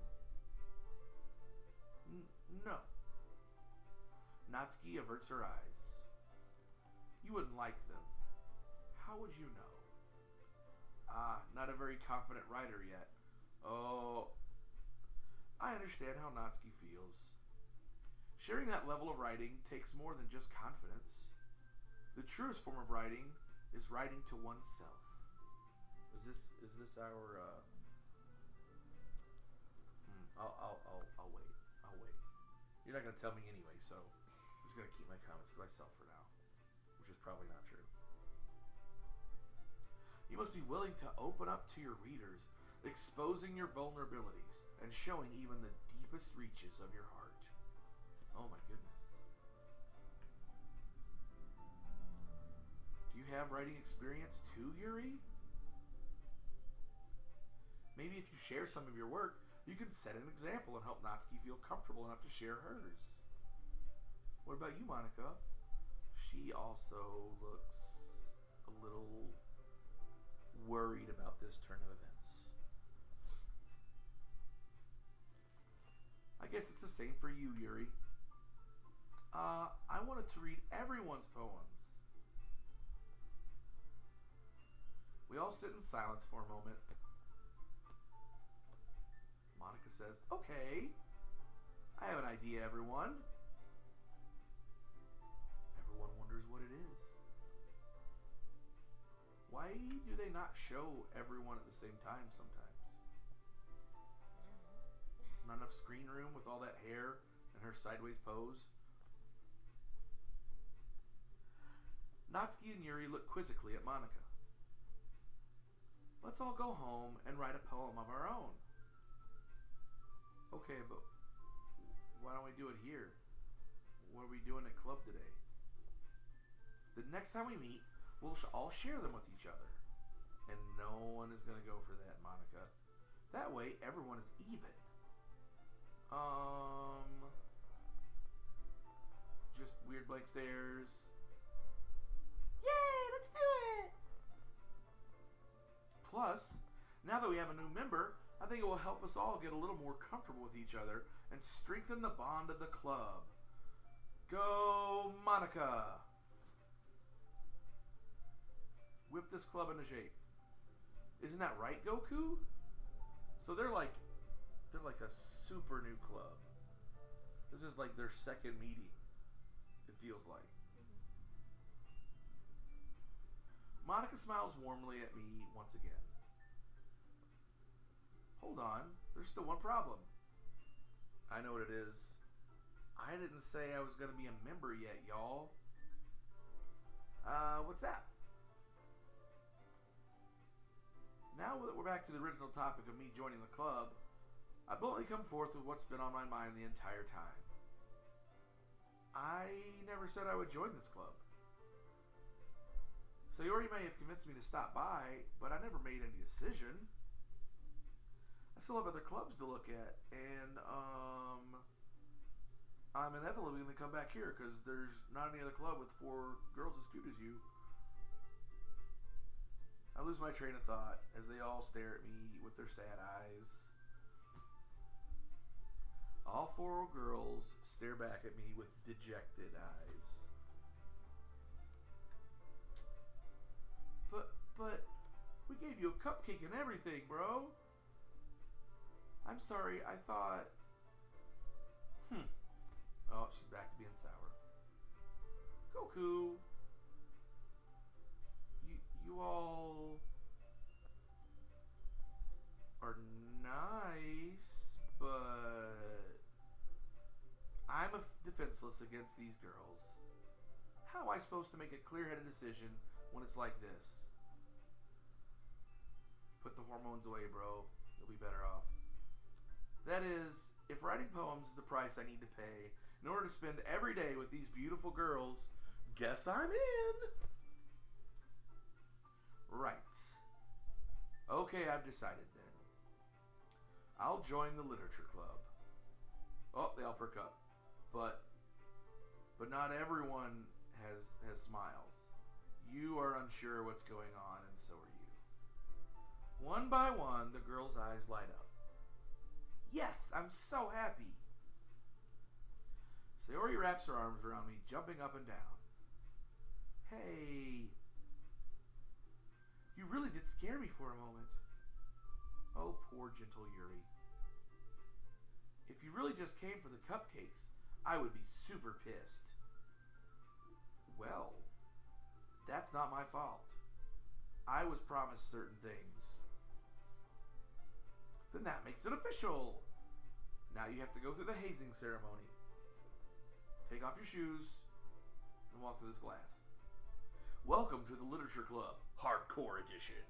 No. Natsuki averts her eyes. You wouldn't like them. How would you know? Not a very confident writer yet. Oh, I understand how Natsuki feels. Sharing that level of writing takes more than just confidence. The truest form of writing is writing to oneself. Is this our I'll wait. You're not gonna tell me anyway, so I'm just gonna keep my comments to myself for now, which is probably not true. You must be willing to open up to your readers, exposing your vulnerabilities and showing even the deepest reaches of your heart. Oh my goodness. Do you have writing experience too, Yuri? Maybe if you share some of your work, you can set an example and help Natsuki feel comfortable enough to share hers. What about you, Monica? She also looks a little worried about this turn of events. I guess it's the same for you, Yuri. I wanted to read everyone's poems. We all sit in silence for a moment. Monica says, "Okay, I have an idea, everyone." Everyone wonders what it is. Why do they not show everyone at the same time sometimes? Not enough screen room with all that hair and her sideways pose? Natsuki and Yuri look quizzically at Monica. Let's all go home and write a poem of our own. Okay, but why don't we do it here? What are we doing at club today? The next time we meet, we'll all share them with each other. And no one is going to go for that, Monica. That way, everyone is even. Just weird blank stares. Yay, let's do it! Plus, now that we have a new member, I think it will help us all get a little more comfortable with each other and strengthen the bond of the club. Go, Monica! Whip this club into shape. Isn't that right, Goku? So they're like a super new club. This is like their second meeting. It feels like. Monica smiles warmly at me once again. Hold on, there's still one problem. I know what it is. I didn't say I was going to be a member yet, y'all. What's that? Now that we're back to the original topic of me joining the club, I bluntly come forth with what's been on my mind the entire time. I never said I would join this club. Sayori may have convinced me to stop by, but I never made any decision. I still have other clubs to look at, and I'm inevitably going to come back here because there's not any other club with 4 girls as cute as you. I lose my train of thought as they all stare at me with their sad eyes. All 4 girls stare back at me with dejected eyes. But we gave you a cupcake and everything, bro. I'm sorry, I thought... Oh, she's back to being sour. Goku. You all are nice, but I'm defenseless against these girls. How am I supposed to make a clear-headed decision when it's like this? Put the hormones away, bro. You'll be better off. That is, if writing poems is the price I need to pay in order to spend every day with these beautiful girls, guess I'm in. Right. Okay, I've decided then. I'll join the literature club. Oh, they all perk up. But not everyone has smiles. You are unsure what's going on, and so are you. One by one, the girls' eyes light up. Yes, I'm so happy. Sayori wraps her arms around me, jumping up and down. Hey. You really did scare me for a moment. Oh, poor gentle Yuri. If you really just came for the cupcakes, I would be super pissed. Well, that's not my fault. I was promised certain things. Then that makes it official. Now you have to go through the hazing ceremony. Take off your shoes and walk through this glass. Welcome to the Literature Club, Hardcore Edition.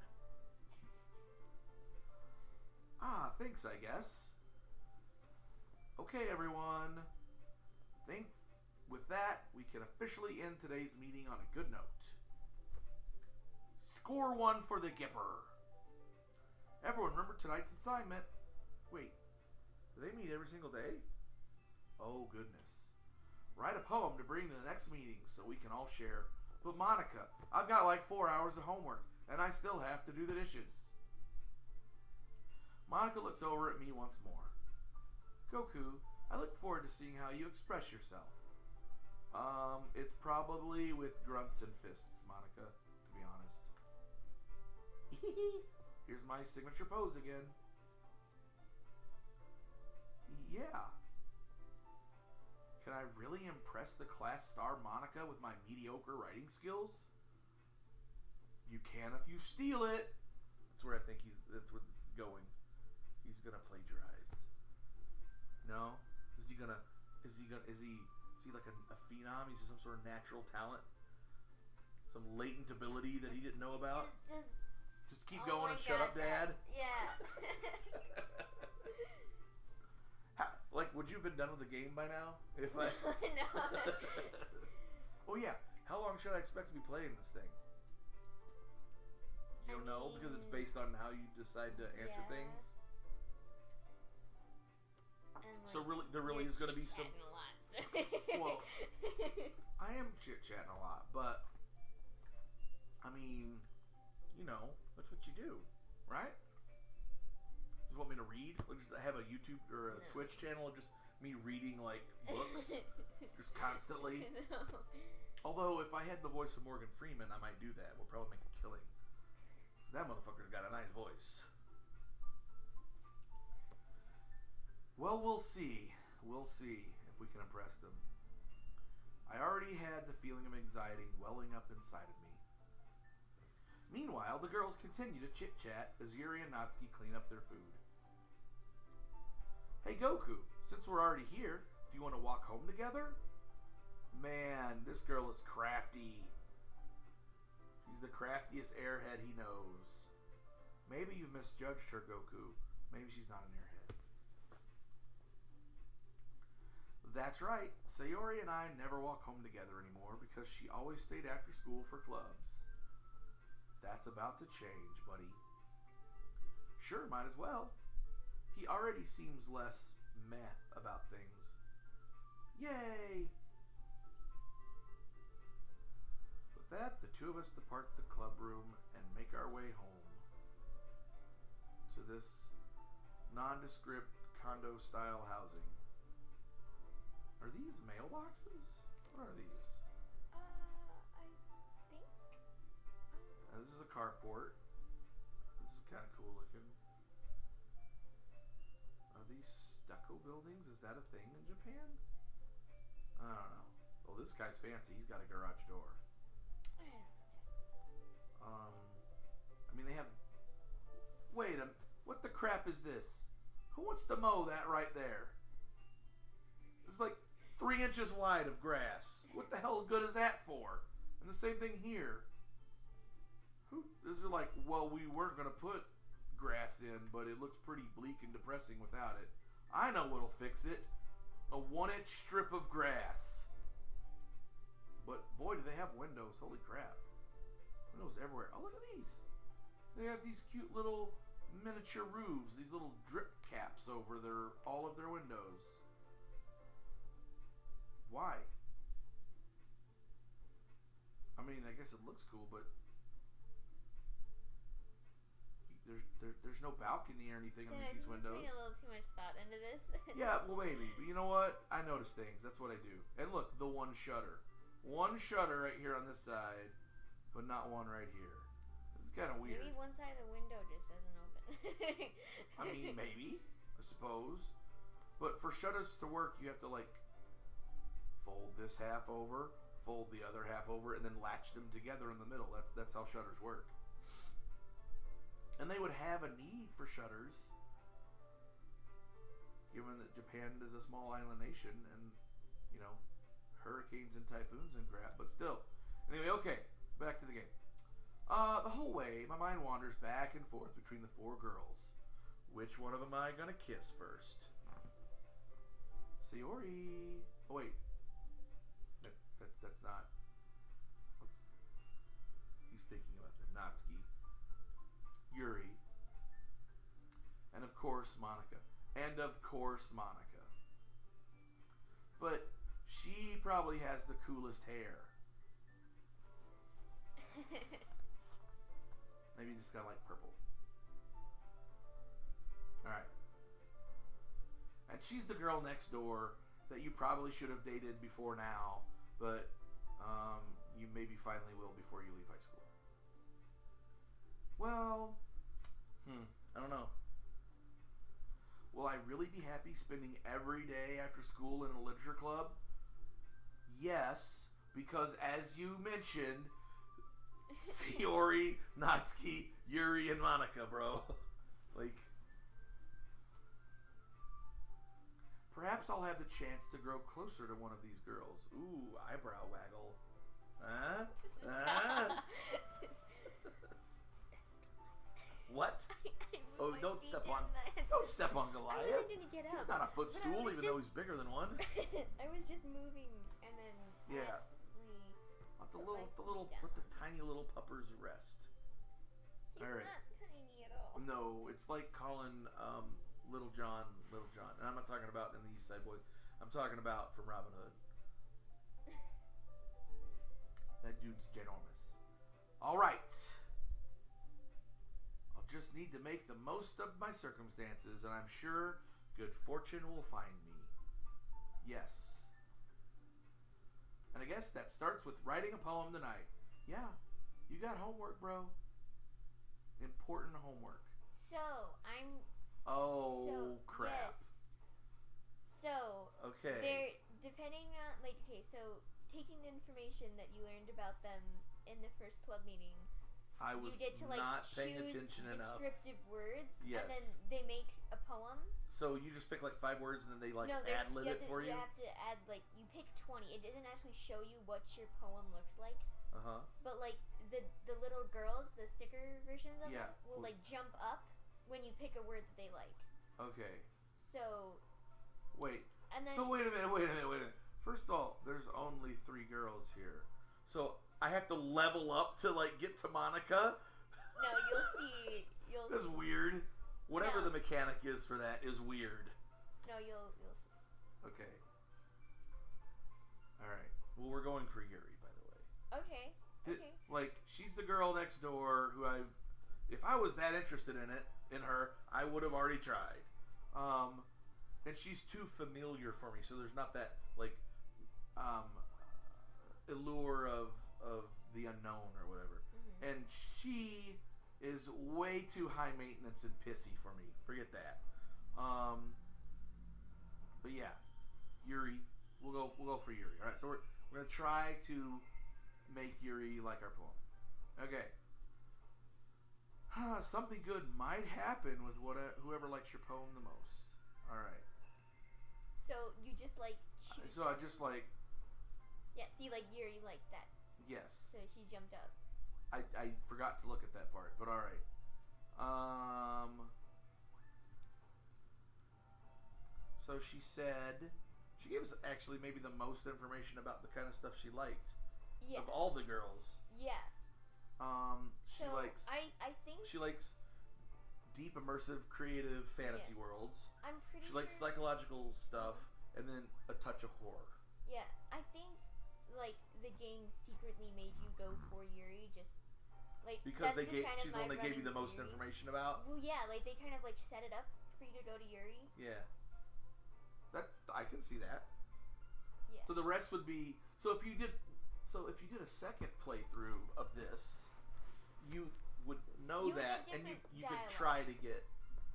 Ah, thanks, I guess. Okay, everyone. With that, we can officially end today's meeting on a good note. Score 1 for the Gipper. Everyone remember tonight's assignment. Wait, do they meet every single day? Oh, goodness. Write a poem to bring to the next meeting so we can all share. But Monica, I've got like 4 hours of homework, and I still have to do the dishes. Monica looks over at me once more. Goku, I look forward to seeing how you express yourself. It's probably with grunts and fists, Monica, to be honest. Here's my signature pose again. Yeah. Can I really impress the class star Monica with my mediocre writing skills? You can if you steal it. That's where I think that's where this is going. He's gonna plagiarize. No? Is he like a phenom? Is he some sort of natural talent? Some latent ability that he didn't know about. Just keep oh going my and shut God, up, Dad. Yeah. Like, would you have been done with the game by now? If I. No. Oh yeah. How long should I expect to be playing this thing? You don't know because it's based on how you decide to answer things. And, like, So really, there really is going to be some. a lot. Well, I am chit-chatting a lot, but I mean, you know, that's what you do, right? Just want me to read? Like, just have a YouTube or a Twitch channel of just me reading like books, just constantly. No. Although, if I had the voice of Morgan Freeman, I might do that. We'll probably make a killing. That motherfucker's got a nice voice. Well, we'll see. We'll see if we can impress them. I already had the feeling of anxiety welling up inside of me. Meanwhile, the girls continue to chit-chat as Yuri and Natsuki clean up their food. Hey Goku, since we're already here, do you want to walk home together? Man, this girl is crafty. She's the craftiest airhead he knows. Maybe you've misjudged her, Goku. Maybe she's not an airhead. That's right. Sayori and I never walk home together anymore because she always stayed after school for clubs. That's about to change, buddy. Sure, might as well. He already seems less meh about things. Yay! With that, the two of us depart the club room and make our way home to this nondescript condo-style housing. Are these mailboxes? What are these? I think. This is a carport. This is kind of cool looking. Are these stucco buildings? Is that a thing in Japan? I don't know. Well, this guy's fancy. He's got a garage door. I mean, they have... Wait a... What the crap is this? Who wants to mow that right there? It's like 3 inches wide of grass. What the hell good is that for? And the same thing here. Who is it like, well, we weren't going to put grass in, but it looks pretty bleak and depressing without it. I know what'll fix it. A 1-inch strip of grass. But boy, do they have windows. Holy crap. Windows everywhere. Oh, look at these. They have these cute little miniature roofs. These little drip caps over all of their windows. Why? I mean, I guess it looks cool, but there's no balcony or anything underneath these windows. Putting a little too much thought into this. Yeah, well, maybe. But you know what? I notice things. That's what I do. And look, the one shutter. One shutter right here on this side, but not one right here. It's kind of weird. Maybe one side of the window just doesn't open. I mean, maybe. I suppose. But for shutters to work, you have to, like, fold this half over, fold the other half over, and then latch them together in the middle. That's how shutters work. And they would have a need for shutters, given that Japan is a small island nation, and, you know, hurricanes and typhoons and crap, but still. Anyway, okay, back to the game. The whole way, my mind wanders back and forth between the 4 girls. Which one of them am I gonna kiss first? Sayori. Oh, wait. That's not. He's thinking about the Natsuki. Yuri. And of course, Monica. And of course, Monica. But she probably has the coolest hair. Maybe just got like purple. Alright. And she's the girl next door that you probably should have dated before now, but you maybe finally will before you leave high school. Well, I don't know. Will I really be happy spending every day after school in a literature club? Yes, because as you mentioned, Sayori, Natsuki, Yuri, and Monica, bro. Like, perhaps I'll have the chance to grow closer to one of these girls. Ooh, eyebrow waggle. Huh? step on I Goliath. wasn't gonna get up. He's not a footstool, even though he's bigger than one. I was just moving, and then Yeah. accidentally Let the tiny little puppers rest. He's All right. not tiny at all. No, it's like calling Little John, and I'm not talking about in the East Side Boys. I'm talking about from Robin Hood. That dude's ginormous. All right. I'll just need to make the most of my circumstances, and I'm sure good fortune will find me. Yes. And I guess that starts with writing a poem tonight. Yeah, you got homework, bro. Important homework. So, I'm... Oh, crap. Yes. So, Okay. they're, depending on, like, okay, so, taking the information that you learned about them in the first club meeting, I was you get to, like, not paying choose attention enough. descriptive words, Yes. and then they make a poem. So you just pick like 5 words and then they like No, ad-lib it for you? You have to add, like, you pick 20. It doesn't actually show you what your poem looks like. Uh-huh. But, like, the little girls, the sticker versions of Yeah. them, will, like, jump up when you pick a word that they like. Okay. So... Wait. And then... So wait a minute. First of all, there's only 3 girls here. So I have to level up to like get to Monica? No, you'll see... That's weird. Whatever No. the mechanic is for that is weird. No, you'll see. Okay. Alright. Well, we're going for Yuri, by the way. Okay. Okay. Like, she's the girl next door who if I was that interested in her, I would have already tried. And she's too familiar for me, so there's not that, like, allure of the unknown or whatever. Mm-hmm. And she is way too high maintenance and pissy for me. Forget that. But yeah, Yuri. We'll go for Yuri. All right, so we're gonna try to make Yuri like our poem. Okay. Something good might happen with whoever likes your poem the most. All right. So you just like choose. So I just like. Yeah. See, like Yuri liked that. Yes. So she jumped up. I forgot to look at that part, but all right. So she said she gave us actually maybe the most information about the kind of stuff she liked Yeah. of all the girls. Yeah. She So likes. I think She likes deep, immersive, creative fantasy worlds. I'm pretty She sure. likes psychological stuff, and then a touch of horror. Yeah, I think like the game secretly made you go for Yuri just like Because that's just kind of she's the my one they gave you running the most theory. information about. Well, yeah, like they kind of like set it up for you to go to Yuri. Yeah. That I can see that. Yeah. So the rest would be if you did a second playthrough of this, you would know You would that, get and you different could dialogue. try to get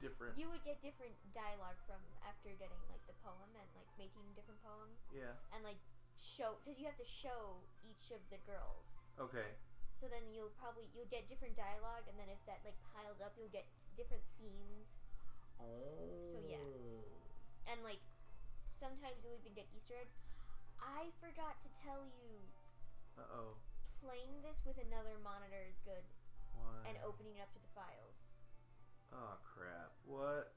different. You would get different dialogue from after getting like the poem and like making different poems Yeah. and like show because you have to show each of the girls. Okay. So then you'll get different dialogue, and then if that like piles up, you'll get different scenes. Oh. So, yeah. And like sometimes you'll even get Easter eggs. I forgot to tell you, Uh-oh. playing this with another monitor is good, What? and opening it up to the files. Oh crap! What?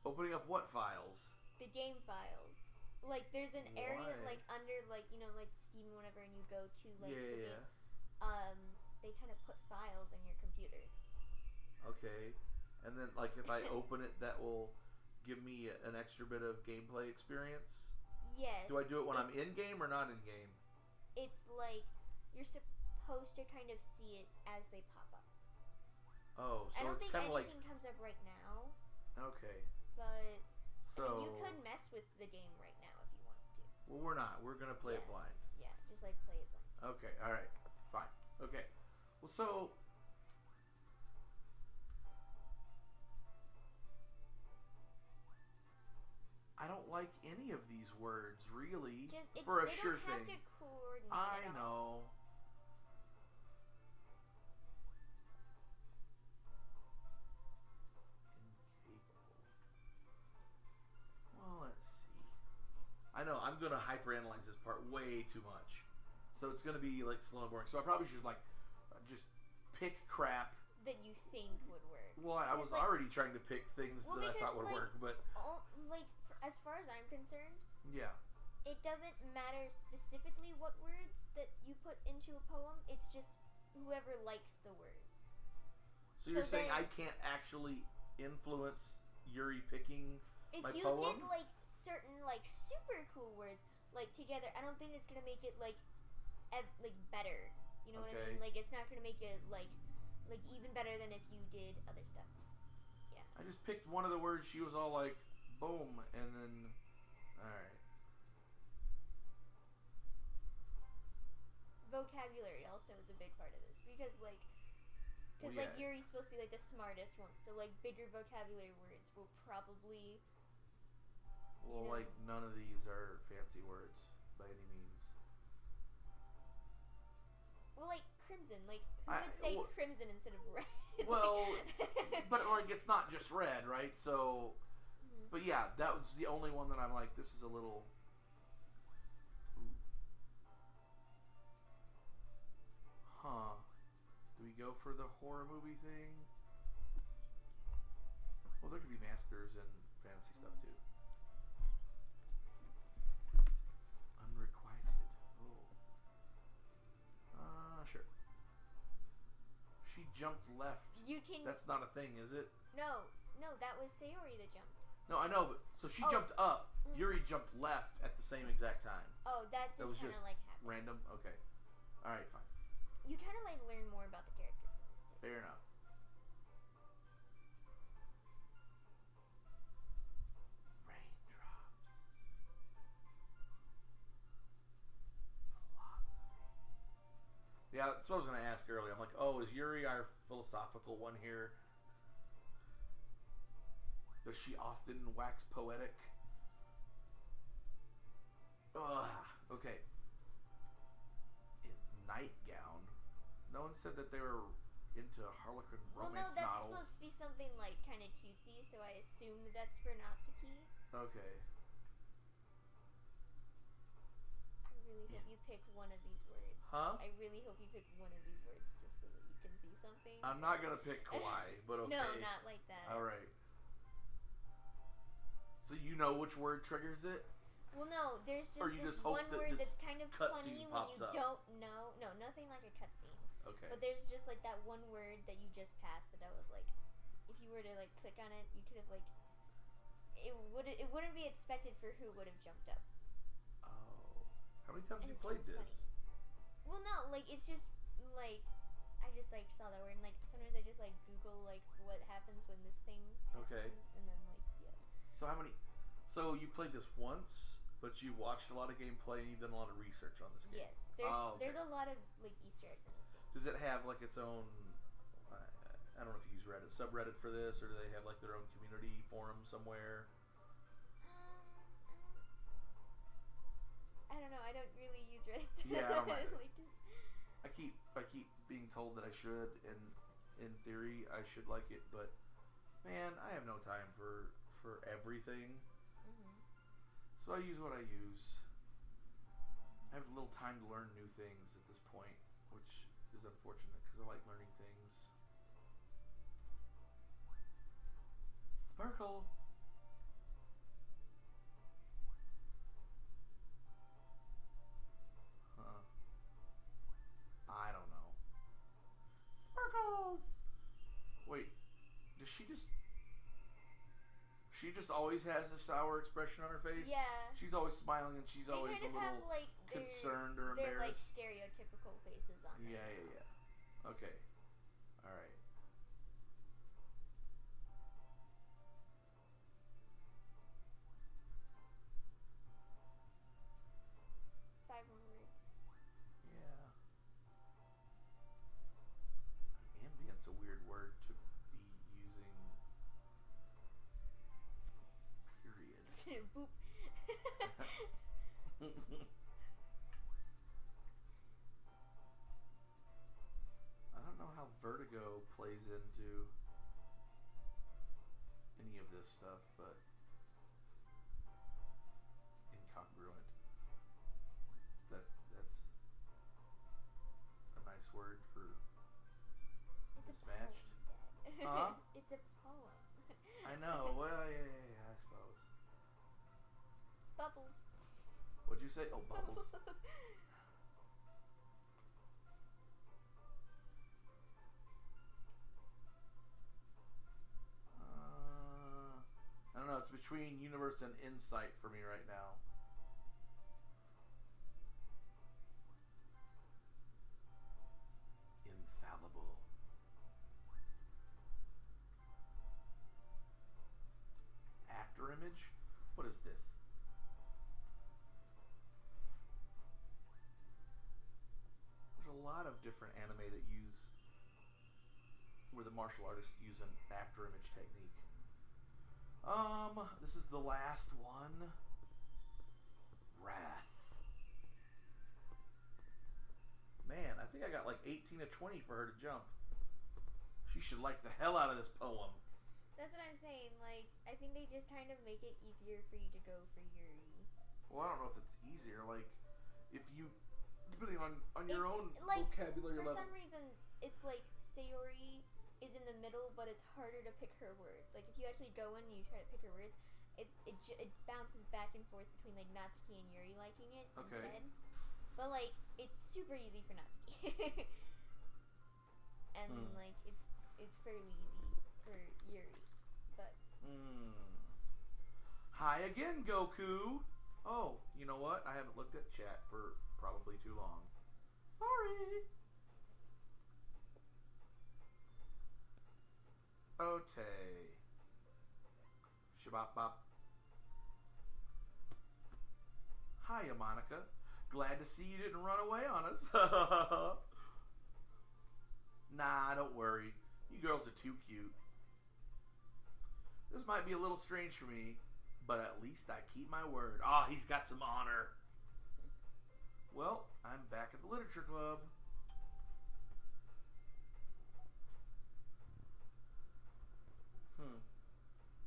Opening up what files? The game files. Like there's an area Why? like under like like Steam or whatever, and you go to like the Yeah. game. They kind of put files in your computer. Okay. And then like if I open it, that will give me an extra bit of gameplay experience. Yes. Do I do it when I'm in game or not in game? It's like you're supposed to kind of see it as they pop up. Oh, so I don't it's think kind of like anything comes up right now, okay. but So I mean, you could mess with the game right now if you wanted to. well, we're not. We're gonna play it Yeah. blind. Yeah, just like play it blind. Okay. All right. Fine. Okay. Well, so I don't like any of these words really for a they sure don't have thing. to coordinate I at all. know. Well, let's see. I know I'm gonna hyperanalyze this part way too much, so it's gonna be like slow and boring. So I probably should like just pick crap that you think would work. Well, I was already trying to pick things that I thought would work, but as far as I'm concerned, yeah, it doesn't matter specifically what words that you put into a poem. It's just whoever likes the words. So you're saying I can't actually influence Yuri picking my poem? If you did certain super cool words together, I don't think it's gonna make it better. You know what I mean? It's not gonna make it even better than if you did other stuff. Yeah. I just picked one of the words. She was all like, boom, and then, all right. Vocabulary also is a big part of this because Yuri's supposed to be the smartest one, so bigger vocabulary words will probably. Well, none of these are fancy words by any means. Well, crimson, who would say crimson instead of red? Well, but it's not just red, right? So, but yeah, that was the only one that I'm like, this is a little. Huh. Do we go for the horror movie thing? Well, there could be massacres and fantasy stuff too. Unrequited. Oh. Sure. She jumped left. You can. That's not a thing, is it? No, that was Sayori that jumped. No, I know, but so she jumped up. Yuri jumped left at the same exact time. Oh, that was just happens. Random. Okay. All right, fine. You try to learn more about the characters in this too. Fair enough. Raindrops. Philosophy. Yeah, that's what I was going to ask earlier. I'm like, oh, is Yuri our philosophical one here? Does she often wax poetic? Ugh. Okay. Nightgown. No one said that they were into Harlequin romance novels. Well, no, that's supposed to be something kind of cutesy, so I assume that's for Natsuki. Okay. I really hope you pick one of these words. Huh? I really hope you pick one of these words just so that you can see something. I'm not gonna pick kawaii, but okay. No, not like that. All right. So you know which word triggers it? Well, no, there's just one word that's kind of funny when you don't know. No, nothing like a cutscene. Okay. But there's just that one word that you just passed that I was like, if you were to click on it, you could have it wouldn't be expected for who would have jumped up. Oh, how many times have you played this? Funny. Well, no, it's just I just saw that word and sometimes I just Google what happens when this thing happens, and then yeah. So how many? So you played this once, but you watched a lot of gameplay and you've done a lot of research on this game. Yes, there's a lot of Easter eggs in this game. Does it have its own? I don't know if you use Reddit, subreddit for this, or do they have their own community forum somewhere? I don't know. I don't really use Reddit. Yeah, I don't either. I keep being told that I should, and in theory I should like it, but man, I have no time for everything. So I use what I use. I have little time to learn new things at this point, which is unfortunate because I like learning things. Sparkle. Huh. I don't know. Sparkles. Wait, does she just? She just always has a sour expression on her face? Yeah. She's always smiling and she's always a little concerned or embarrassed. They're stereotypical faces on her. Yeah. Okay. Alright. 5 more words. Yeah. Ambient's a weird word to be using. Period. Boop. I don't know how Vertigo plays into any of this stuff, but incongruent. That's a nice word for It's mismatched. It's a poem. I know. Well, yeah, I suppose. Bubbles. What'd you say? Oh, bubbles. I don't know. It's between universe and insight for me right now. Infallible. After image? What is this? There's a lot of different anime that use where the martial artists use an after image technique. This is the last one. Wrath. Man, I think I got like 18 to 20 for her to jump. She should like the hell out of this poem. That's what I'm saying. Like, I think they just kind of make it easier for you to go for Yuri. Well, I don't know if it's easier. Like, if you, depending on your own like, vocabulary for level. some reason, it's like Sayori is in the middle, but it's harder to pick her words. Like, if you actually go in and you try to pick her words, it bounces back and forth between like Natsuki and Yuri liking it instead. But like, it's super easy for Natsuki, and like it's fairly easy for Yuri. But hi again, Goku. Oh, you know what? I haven't looked at chat for probably too long. Sorry. Ote. Shabop bop. Hiya, Monica. Glad to see you didn't run away on us. Nah, don't worry. You girls are too cute. This might be a little strange for me, but at least I keep my word. Ah, he's got some honor. Well, I'm back at the literature club.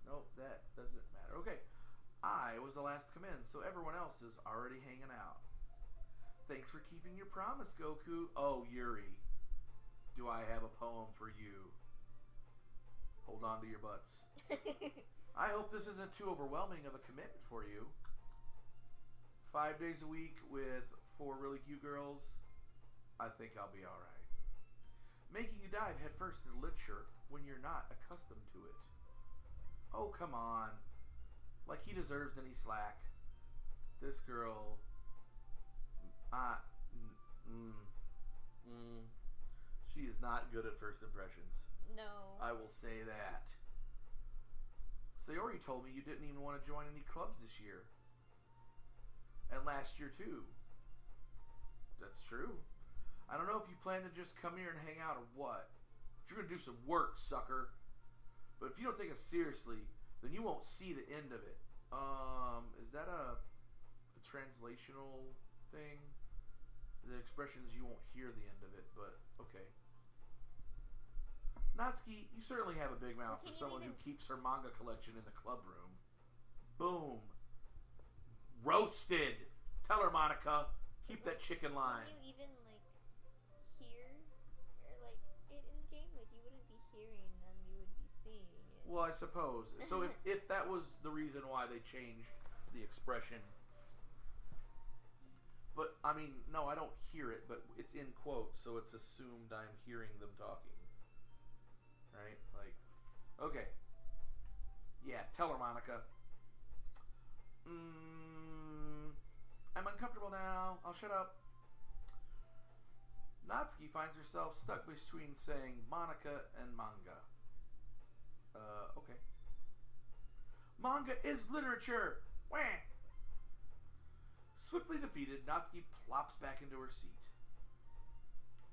Nope, that doesn't matter. Okay, I was the last to come in, so everyone else is already hanging out. Thanks for keeping your promise, Goku. Oh, Yuri, do I have a poem for you? Hold on to your butts. I hope this isn't too overwhelming of a commitment for you. 5 days a week with 4 really cute girls, I think I'll be alright. Making you dive headfirst into literature when you're not accustomed to it. Oh, come on. Like he deserves any slack. This girl... she is not good at first impressions. No. I will say that. Sayori told me you didn't even want to join any clubs this year. And last year too. That's true. I don't know if you plan to just come here and hang out or what. You're going to do some work, sucker. But if you don't take us seriously, then you won't see the end of it. Is that a translational thing? The expression is you won't hear the end of it, but okay. Natsuki, you certainly have a big mouth for someone who keeps her manga collection in the club room. Boom. Roasted. Tell her, Monica. Keep that chicken line. Can you even like hear or like it in the game? Like you wouldn't be hearing them, you would be seeing it. Well, I suppose. So if that was the reason why they changed the expression. But, I mean, no, I don't hear it, but it's in quotes, so it's assumed I'm hearing them talking. Right? Like, okay. Yeah, tell her, Monica. I'm uncomfortable now. I'll shut up. Natsuki finds herself stuck between saying Monica and manga. Okay. Manga is literature! Wah! Swiftly defeated, Natsuki plops back into her seat.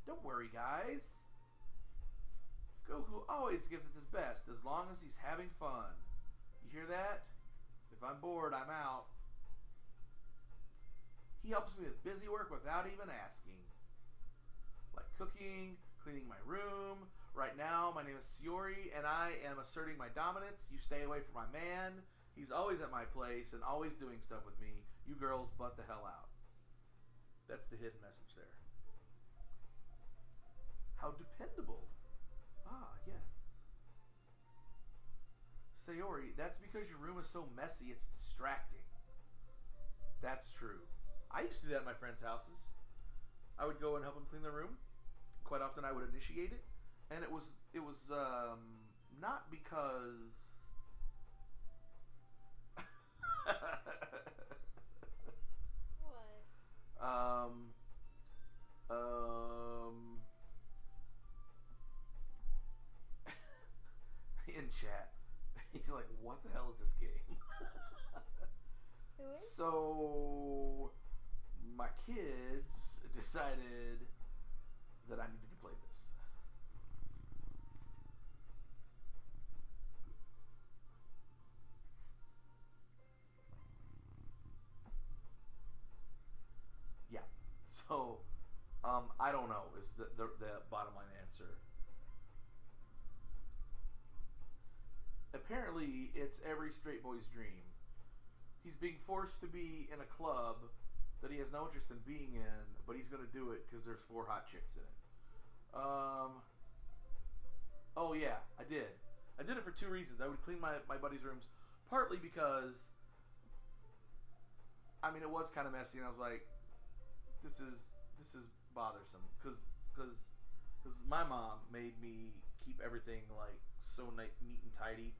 Don't worry, guys. Goku always gives it his best as long as he's having fun. You hear that? If I'm bored, I'm out. He helps me with busy work without even asking. Like cooking, cleaning my room. Right now, my name is Sayori, and I am asserting my dominance. You stay away from my man. He's always at my place and always doing stuff with me. You girls butt the hell out. That's the hidden message there. How dependable. Ah, yes. Sayori, that's because your room is so messy, it's distracting. That's true. I used to do that at my friends' houses. I would go and help them clean their room. Quite often I would initiate it. And it was not because... What? In chat, he's like, what the hell is this game? Who is? So, my kids decided that I needed to play this. Yeah. So, I don't know is the bottom line answer. Apparently, it's every straight boy's dream. He's being forced to be in a club that he has no interest in being in, but he's going to do it because there's 4 hot chicks in it. Oh yeah, I did. I did it for 2 reasons. I would clean my buddy's rooms, partly because, I mean, it was kind of messy, and I was like, this is bothersome, because my mom made me keep everything like so neat and tidy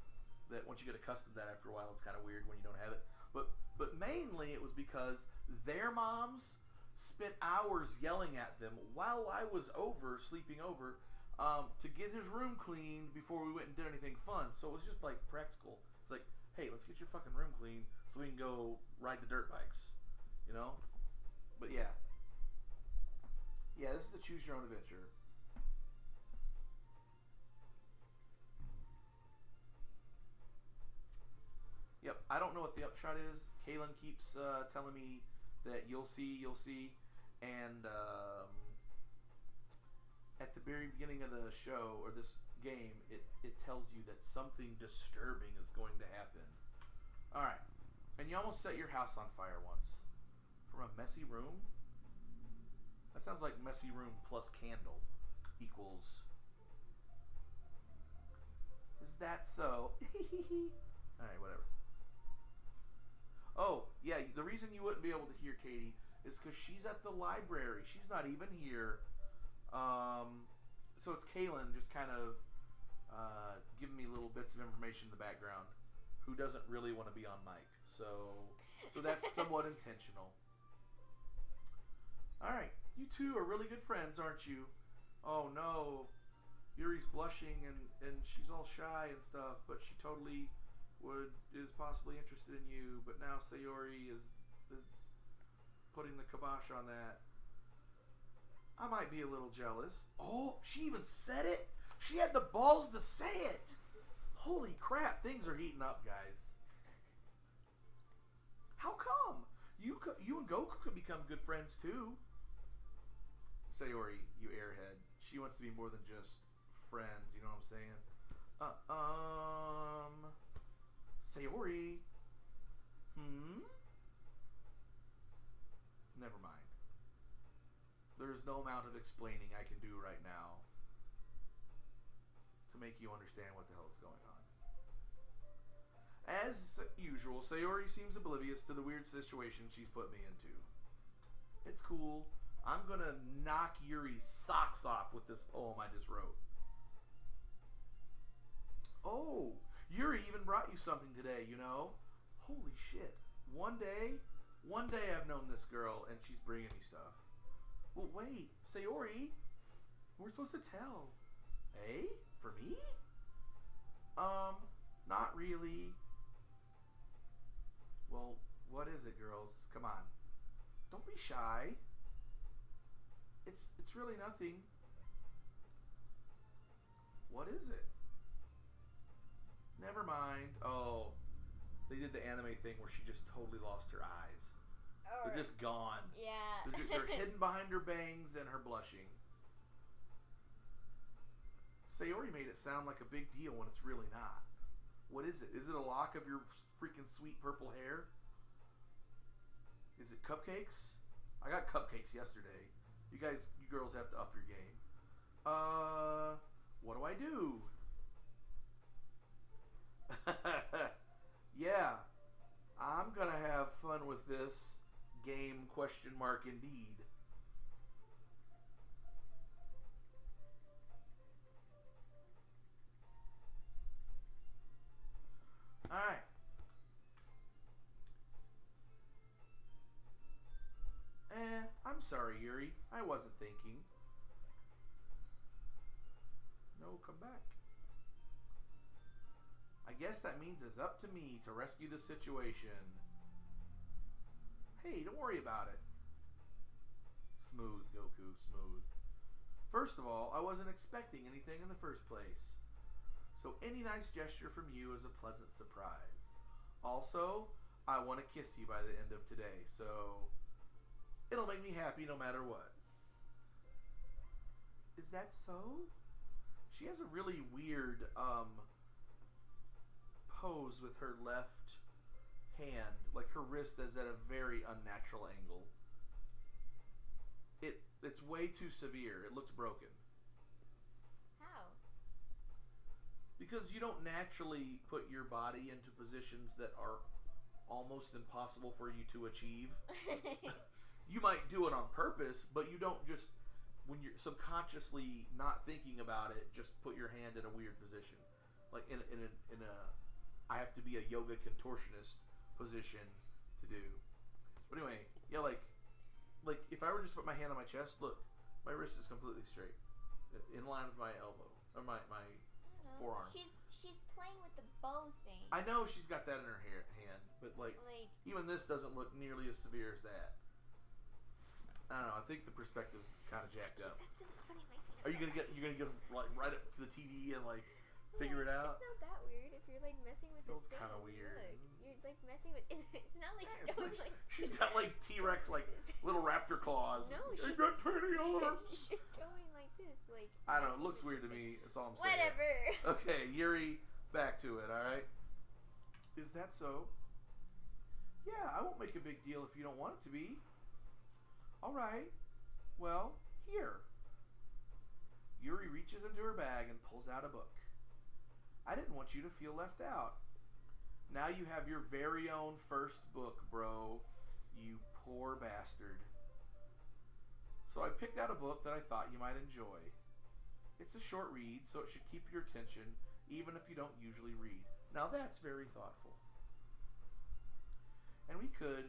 that once you get accustomed to that after a while, it's kind of weird when you don't have it. But mainly it was because their moms spent hours yelling at them while I was sleeping over, to get his room cleaned before we went and did anything fun. So it was just like practical. It's like, hey, let's get your fucking room clean so we can go ride the dirt bikes, you know? But yeah. Yeah, this is a choose your own adventure. Yep, I don't know what the upshot is. Kaylin keeps telling me that you'll see, and at the very beginning of the show, or this game, it tells you that something disturbing is going to happen. Alright, and you almost set your house on fire once. From a messy room? That sounds like messy room plus candle equals... Is that so? Alright, whatever. Oh, yeah, the reason you wouldn't be able to hear Katie is because she's at the library. She's not even here. So it's Kaylin just kind of giving me little bits of information in the background, who doesn't really want to be on mic. So that's somewhat intentional. Alright, you two are really good friends, aren't you? Oh no, Yuri's blushing and she's all shy and stuff, but she totally is possibly interested in you, but now Sayori is putting the kibosh on that. I might be a little jealous. Oh, she even said it? She had the balls to say it! Holy crap, things are heating up, guys. How come? You and Goku could become good friends too. Sayori, you airhead. She wants to be more than just friends, you know what I'm saying? Sayori. Never mind. There's no amount of explaining I can do right now to make you understand what the hell is going on. As usual, Sayori seems oblivious to the weird situation she's put me into. It's cool. I'm gonna knock Yuri's socks off with this poem I just wrote. Oh, Yuri even brought you something today, you know? Holy shit. One day I've known this girl and she's bringing me stuff. Well, wait, Sayori, we're supposed to tell. Eh? For me? Not really. Well, what is it, girls? Come on. Don't be shy. It's really nothing. What is it? Never mind. Oh, they did the anime thing where she just totally lost her eyes. Oh, they're just gone. Yeah. They're hidden behind her bangs and her blushing. Sayori made it sound like a big deal when it's really not. What is it? Is it a lock of your freaking sweet purple hair? Is it cupcakes? I got cupcakes yesterday. You girls have to up your game. What do I do? Yeah, I'm gonna have fun with this game question mark indeed. Alright. I'm sorry, Yuri. I wasn't thinking. No, come back. I guess that means it's up to me to rescue the situation. Hey, don't worry about it. Smooth, Goku, smooth. First of all, I wasn't expecting anything in the first place. So any nice gesture from you is a pleasant surprise. Also, I want to kiss you by the end of today, so it'll make me happy no matter what. Is that so? She has a really weird pose with her left hand, like her wrist is at a very unnatural angle. It's way too severe. It looks broken. How? Because you don't naturally put your body into positions that are almost impossible for you to achieve. You might do it on purpose, but you don't just, when you're subconsciously not thinking about it, just put your hand in a weird position. Like in a I have to be a yoga contortionist position to do. But anyway, yeah, like if I were to just put my hand on my chest, look, my wrist is completely straight, in line with my elbow or my forearm. She's playing with the bow thing. I know she's got that in her hand, but like even this doesn't look nearly as severe as that. I don't know. I think the perspective's kind of jacked up. That's really funny. My feet. Are you gonna get like right up to the TV and like figure it out? It's not that weird if you're like messing with Feels the thing. kind of weird. Look, you're like messing with. It's not like she's going like. She's got like T-Rex like little raptor claws. No, she's got tiny arms. She's just going like this, like. I don't know. It looks weird to me. That's all I'm saying. Whatever. Okay, Yuri, back to it. All right. Is that so? Yeah, I won't make a big deal if you don't want it to be. All right. Well, here. Yuri reaches into her bag and pulls out a book. I didn't want you to feel left out. Now you have your very own first book, bro. You poor bastard. So I picked out a book that I thought you might enjoy. It's a short read, so it should keep your attention, even if you don't usually read. Now that's very thoughtful. And we could,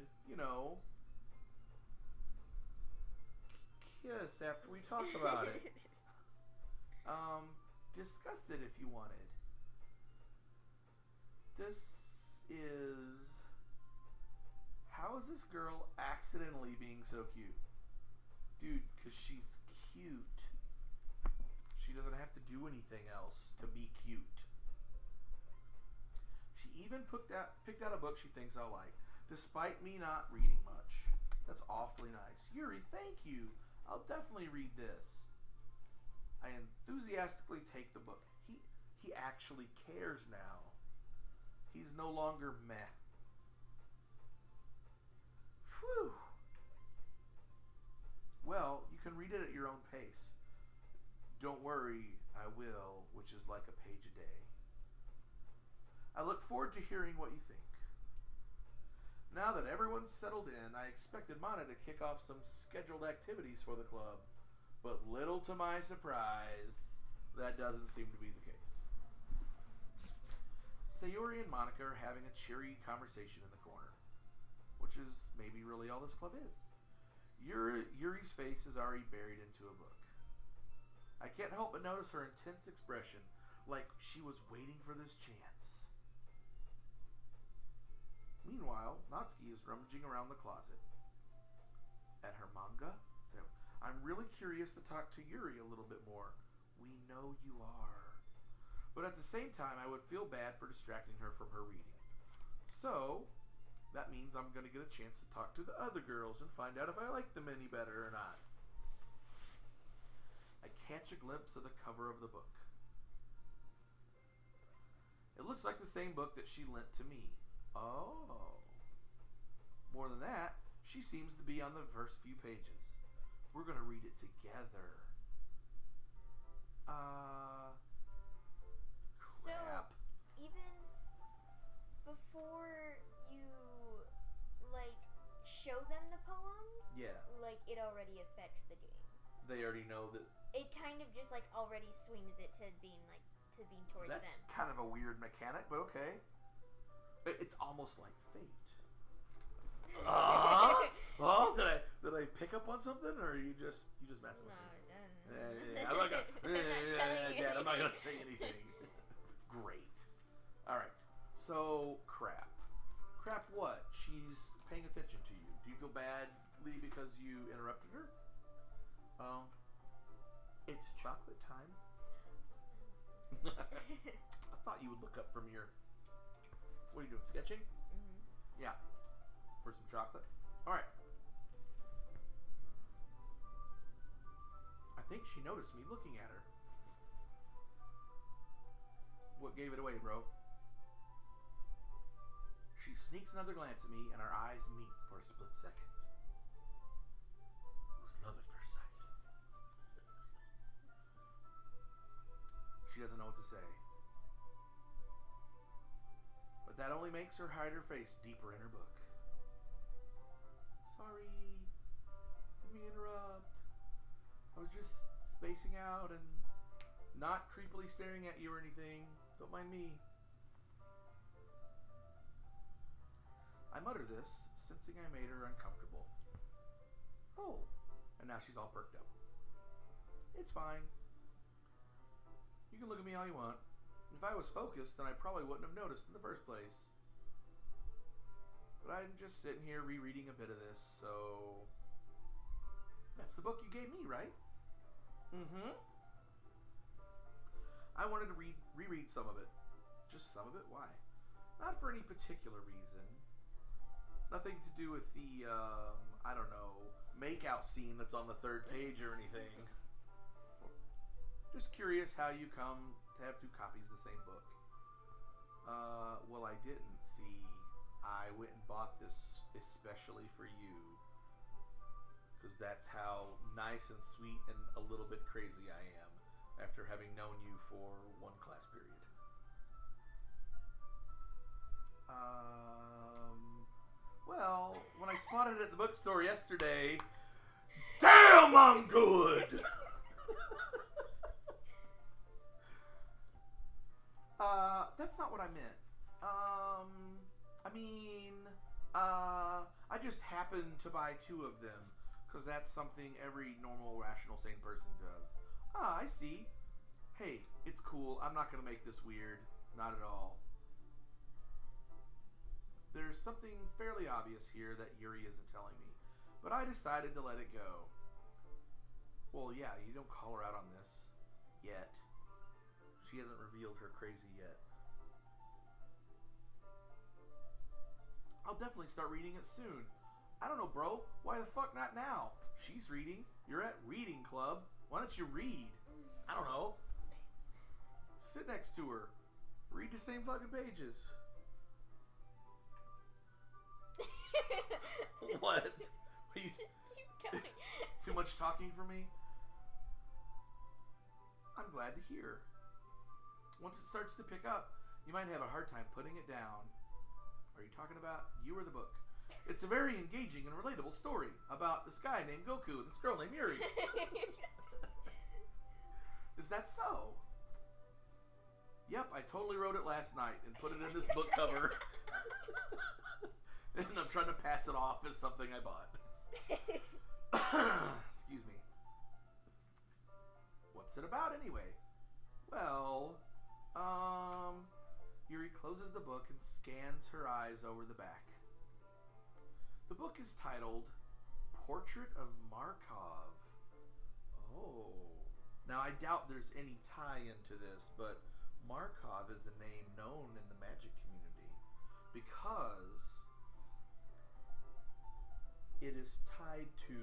kiss after we talk about it. Discuss it if you wanted. How is this girl accidentally being so cute? Dude, because she's cute. She doesn't have to do anything else to be cute. She even picked out a book she thinks I'll like, despite me not reading much. That's awfully nice. Yuri, thank you. I'll definitely read this. I enthusiastically take the book. He actually cares now. He's no longer meh. Phew. Well, you can read it at your own pace. Don't worry, I will, which is like a page a day. I look forward to hearing what you think. Now that everyone's settled in, I expected Mana to kick off some scheduled activities for the club. But little to my surprise, that doesn't seem to be the case. Sayori and Monica are having a cheery conversation in the corner, which is maybe really all this club is. Yuri's face is already buried into a book. I can't help but notice her intense expression, like she was waiting for this chance. Meanwhile, Natsuki is rummaging around the closet. At her manga? So, I'm really curious to talk to Yuri a little bit more. We know you are. But at the same time, I would feel bad for distracting her from her reading. So, that means I'm going to get a chance to talk to the other girls and find out if I like them any better or not. I catch a glimpse of the cover of the book. It looks like the same book that she lent to me. Oh. More than that, she seems to be on the first few pages. We're going to read it together. Crap. So, even they already know that. It kind of just like already swings it to being towards them. That's kind of a weird mechanic, but okay. It's almost like fate. Oh, did I pick up on something, or you just messing with me? I'm not gonna. Dad, I'm not gonna say anything. Great. All right. So crap. Crap. What? She's paying attention to you. Do you feel badly because you interrupted her? Oh. It's chocolate time. I thought you would look up from your. What are you doing? Sketching? Mm-hmm. Yeah. For some chocolate. All right. I think she noticed me looking at her. What gave it away, bro? She sneaks another glance at me, and our eyes meet for a split second. It was love at first sight. She doesn't know what to say. But that only makes her hide her face deeper in her book. Sorry. Let me interrupt. I was just spacing out and not creepily staring at you or anything. Don't mind me. I mutter this, sensing I made her uncomfortable. Oh, and now she's all perked up. It's fine. You can look at me all you want. If I was focused, then I probably wouldn't have noticed in the first place. But I'm just sitting here rereading a bit of this, so... That's the book you gave me, right? Mm-hmm. I wanted to reread some of it. Just some of it? Why? Not for any particular reason. Nothing to do with the, I don't know, make-out scene that's on the third page or anything. Just curious how you come to have two copies of the same book. Well, I didn't. See, I went and bought this especially for you. Because that's how nice and sweet and a little bit crazy I am after having known you for one class period. Well, when I spotted it at the bookstore yesterday, damn, I'm good! That's not what I meant. I just happened to buy two of them, because that's something every normal, rational, sane person does. Ah, I see. Hey, it's cool. I'm not going to make this weird. Not at all. There's something fairly obvious here that Yuri isn't telling me, but I decided to let it go. Well, yeah, you don't call her out on this. Yet. She hasn't revealed her crazy yet. I'll definitely start reading it soon. I don't know, bro. Why the fuck not now? She's reading. You're at reading club. Why don't you read? I don't know. Sit next to her. Read the same fucking pages. What? Are you too much talking for me? I'm glad to hear. Once it starts to pick up, you might have a hard time putting it down. Are you talking about you or the book? It's a very engaging and relatable story about this guy named Goku and this girl named Yuri. Is that so? Yep, I totally wrote it last night and put it in this book cover. And I'm trying to pass it off as something I bought. Excuse me. What's it about anyway? Well, Yuri closes the book and scans her eyes over the back. The book is titled Portrait of Markov. Oh. Now, I doubt there's any tie-in to this, but Markov is a name known in the magic community because it is tied to,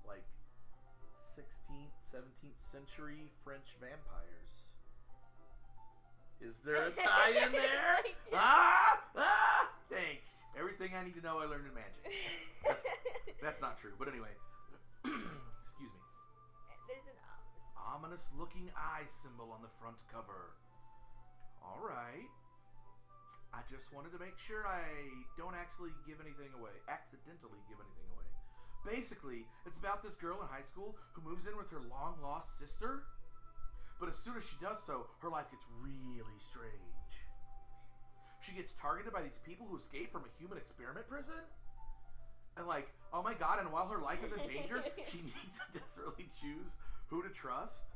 like, 16th, 17th century French vampires. Is there a tie in there? Thanks. Everything I need to know I learned in magic. That's not true, but anyway. Excuse me. There's an ominous looking eye symbol on the front cover. Alright. I just wanted to make sure I don't accidentally give anything away. Basically, it's about this girl in high school who moves in with her long-lost sister. But as soon as she does so, her life gets really strange. She gets targeted by these people who escaped from a human experiment prison. And like, oh my god, and while her life is in danger, she needs to desperately choose who to trust.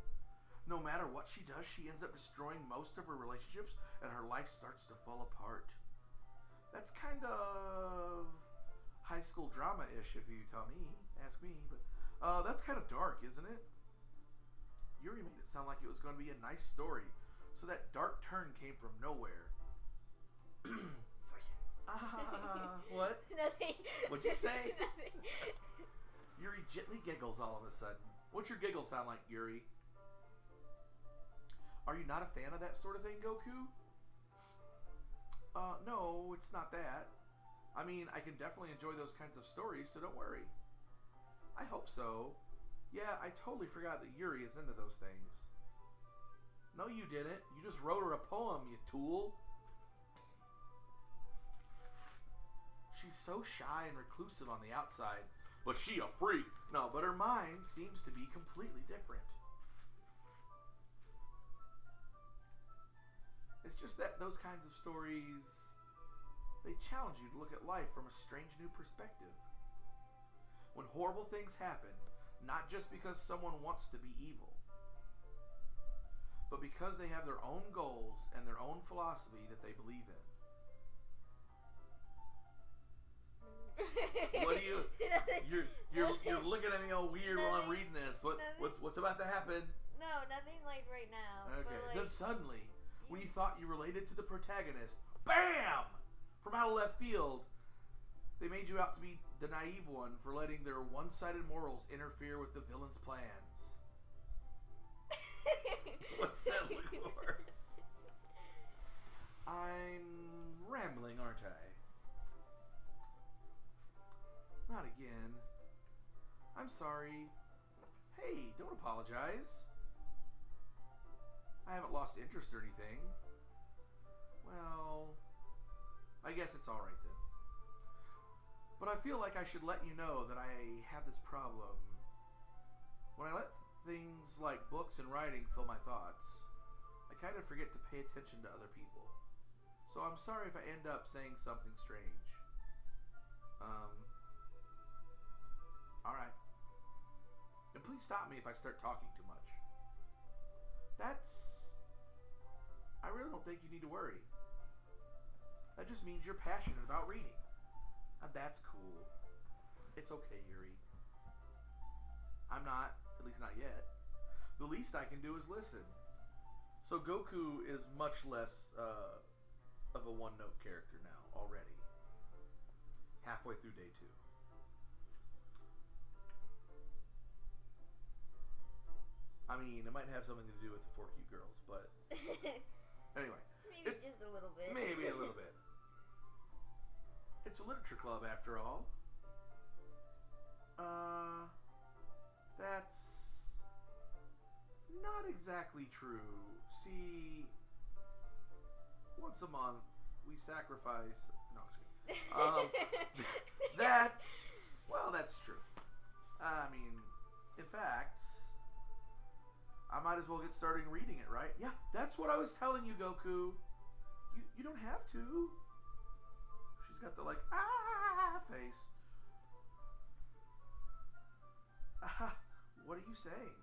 No matter what she does, she ends up destroying most of her relationships, and her life starts to fall apart. That's kind of high school drama-ish, if you ask me. But that's kind of dark, isn't it? Yuri made it sound like it was going to be a nice story, so that dark turn came from nowhere. What? Nothing. What'd you say? Nothing. Yuri gently giggles all of a sudden. What's your giggle sound like, Yuri? Are you not a fan of that sort of thing, Goku? No, it's not that. I mean, I can definitely enjoy those kinds of stories, so don't worry. I hope so. Yeah, I totally forgot that Yuri is into those things. No, you didn't. You just wrote her a poem, you tool. She's so shy and reclusive on the outside, but she a freak. No, but her mind seems to be completely different. It's just that those kinds of stories, they challenge you to look at life from a strange new perspective. When horrible things happen, not just because someone wants to be evil, but because they have their own goals and their own philosophy that they believe in. What do you? You're looking at me all weird while I'm reading this. What's about to happen? No, nothing like right now. Okay. But, like, Then suddenly, when you thought you related to the protagonist, BAM! From out of left field, they made you out to be the naive one for letting their one-sided morals interfere with the villain's plans. What's that look for? I'm rambling, aren't I? Not again. I'm sorry. Hey, don't apologize. I haven't lost interest or anything. Well, I guess it's alright then. But I feel like I should let you know that I have this problem. When I let things like books and writing fill my thoughts, I kind of forget to pay attention to other people. So I'm sorry if I end up saying something strange. Alright. And please stop me if I start talking too much. I really don't think you need to worry. That just means you're passionate about reading. And that's cool. It's okay, Yuri. I'm not, at least not yet. The least I can do is listen. So Goku is much less of a one-note character now, already. Halfway through day 2. I mean, it might have something to do with the 4 cute girls, but anyway. Maybe just a little bit. Maybe a little bit. It's a literature club, after all. That's not exactly true. See, once a month, we sacrifice... No, I'm just kidding. That's true. I mean, in fact, I might as well get started reading it, right? Yeah, that's what I was telling you, Goku. You don't have to. She's got the, like, face. What are you saying?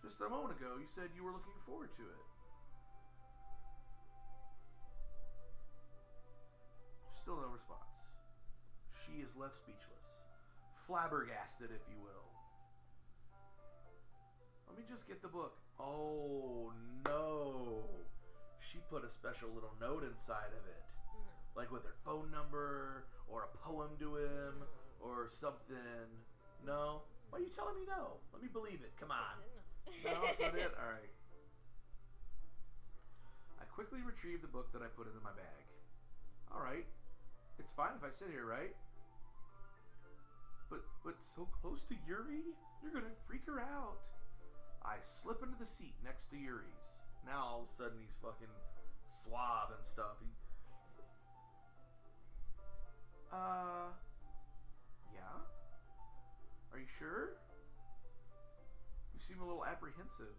Just a moment ago, you said you were looking forward to it. Still no response. She is left speechless. Flabbergasted, if you will. Let me just get the book. Oh, no. She put a special little note inside of it. Like with her phone number, or a poem to him, or something. No? Why are you telling me no? Let me believe it. Come on. No, that's not it? Alright. I quickly retrieved the book that I put into my bag. Alright. It's fine if I sit here, right? But so close to Yuri? You're gonna freak her out. I slip into the seat next to Yuri's. Now all of a sudden he's fucking suave and stuff. Yeah? Are you sure? You seem a little apprehensive.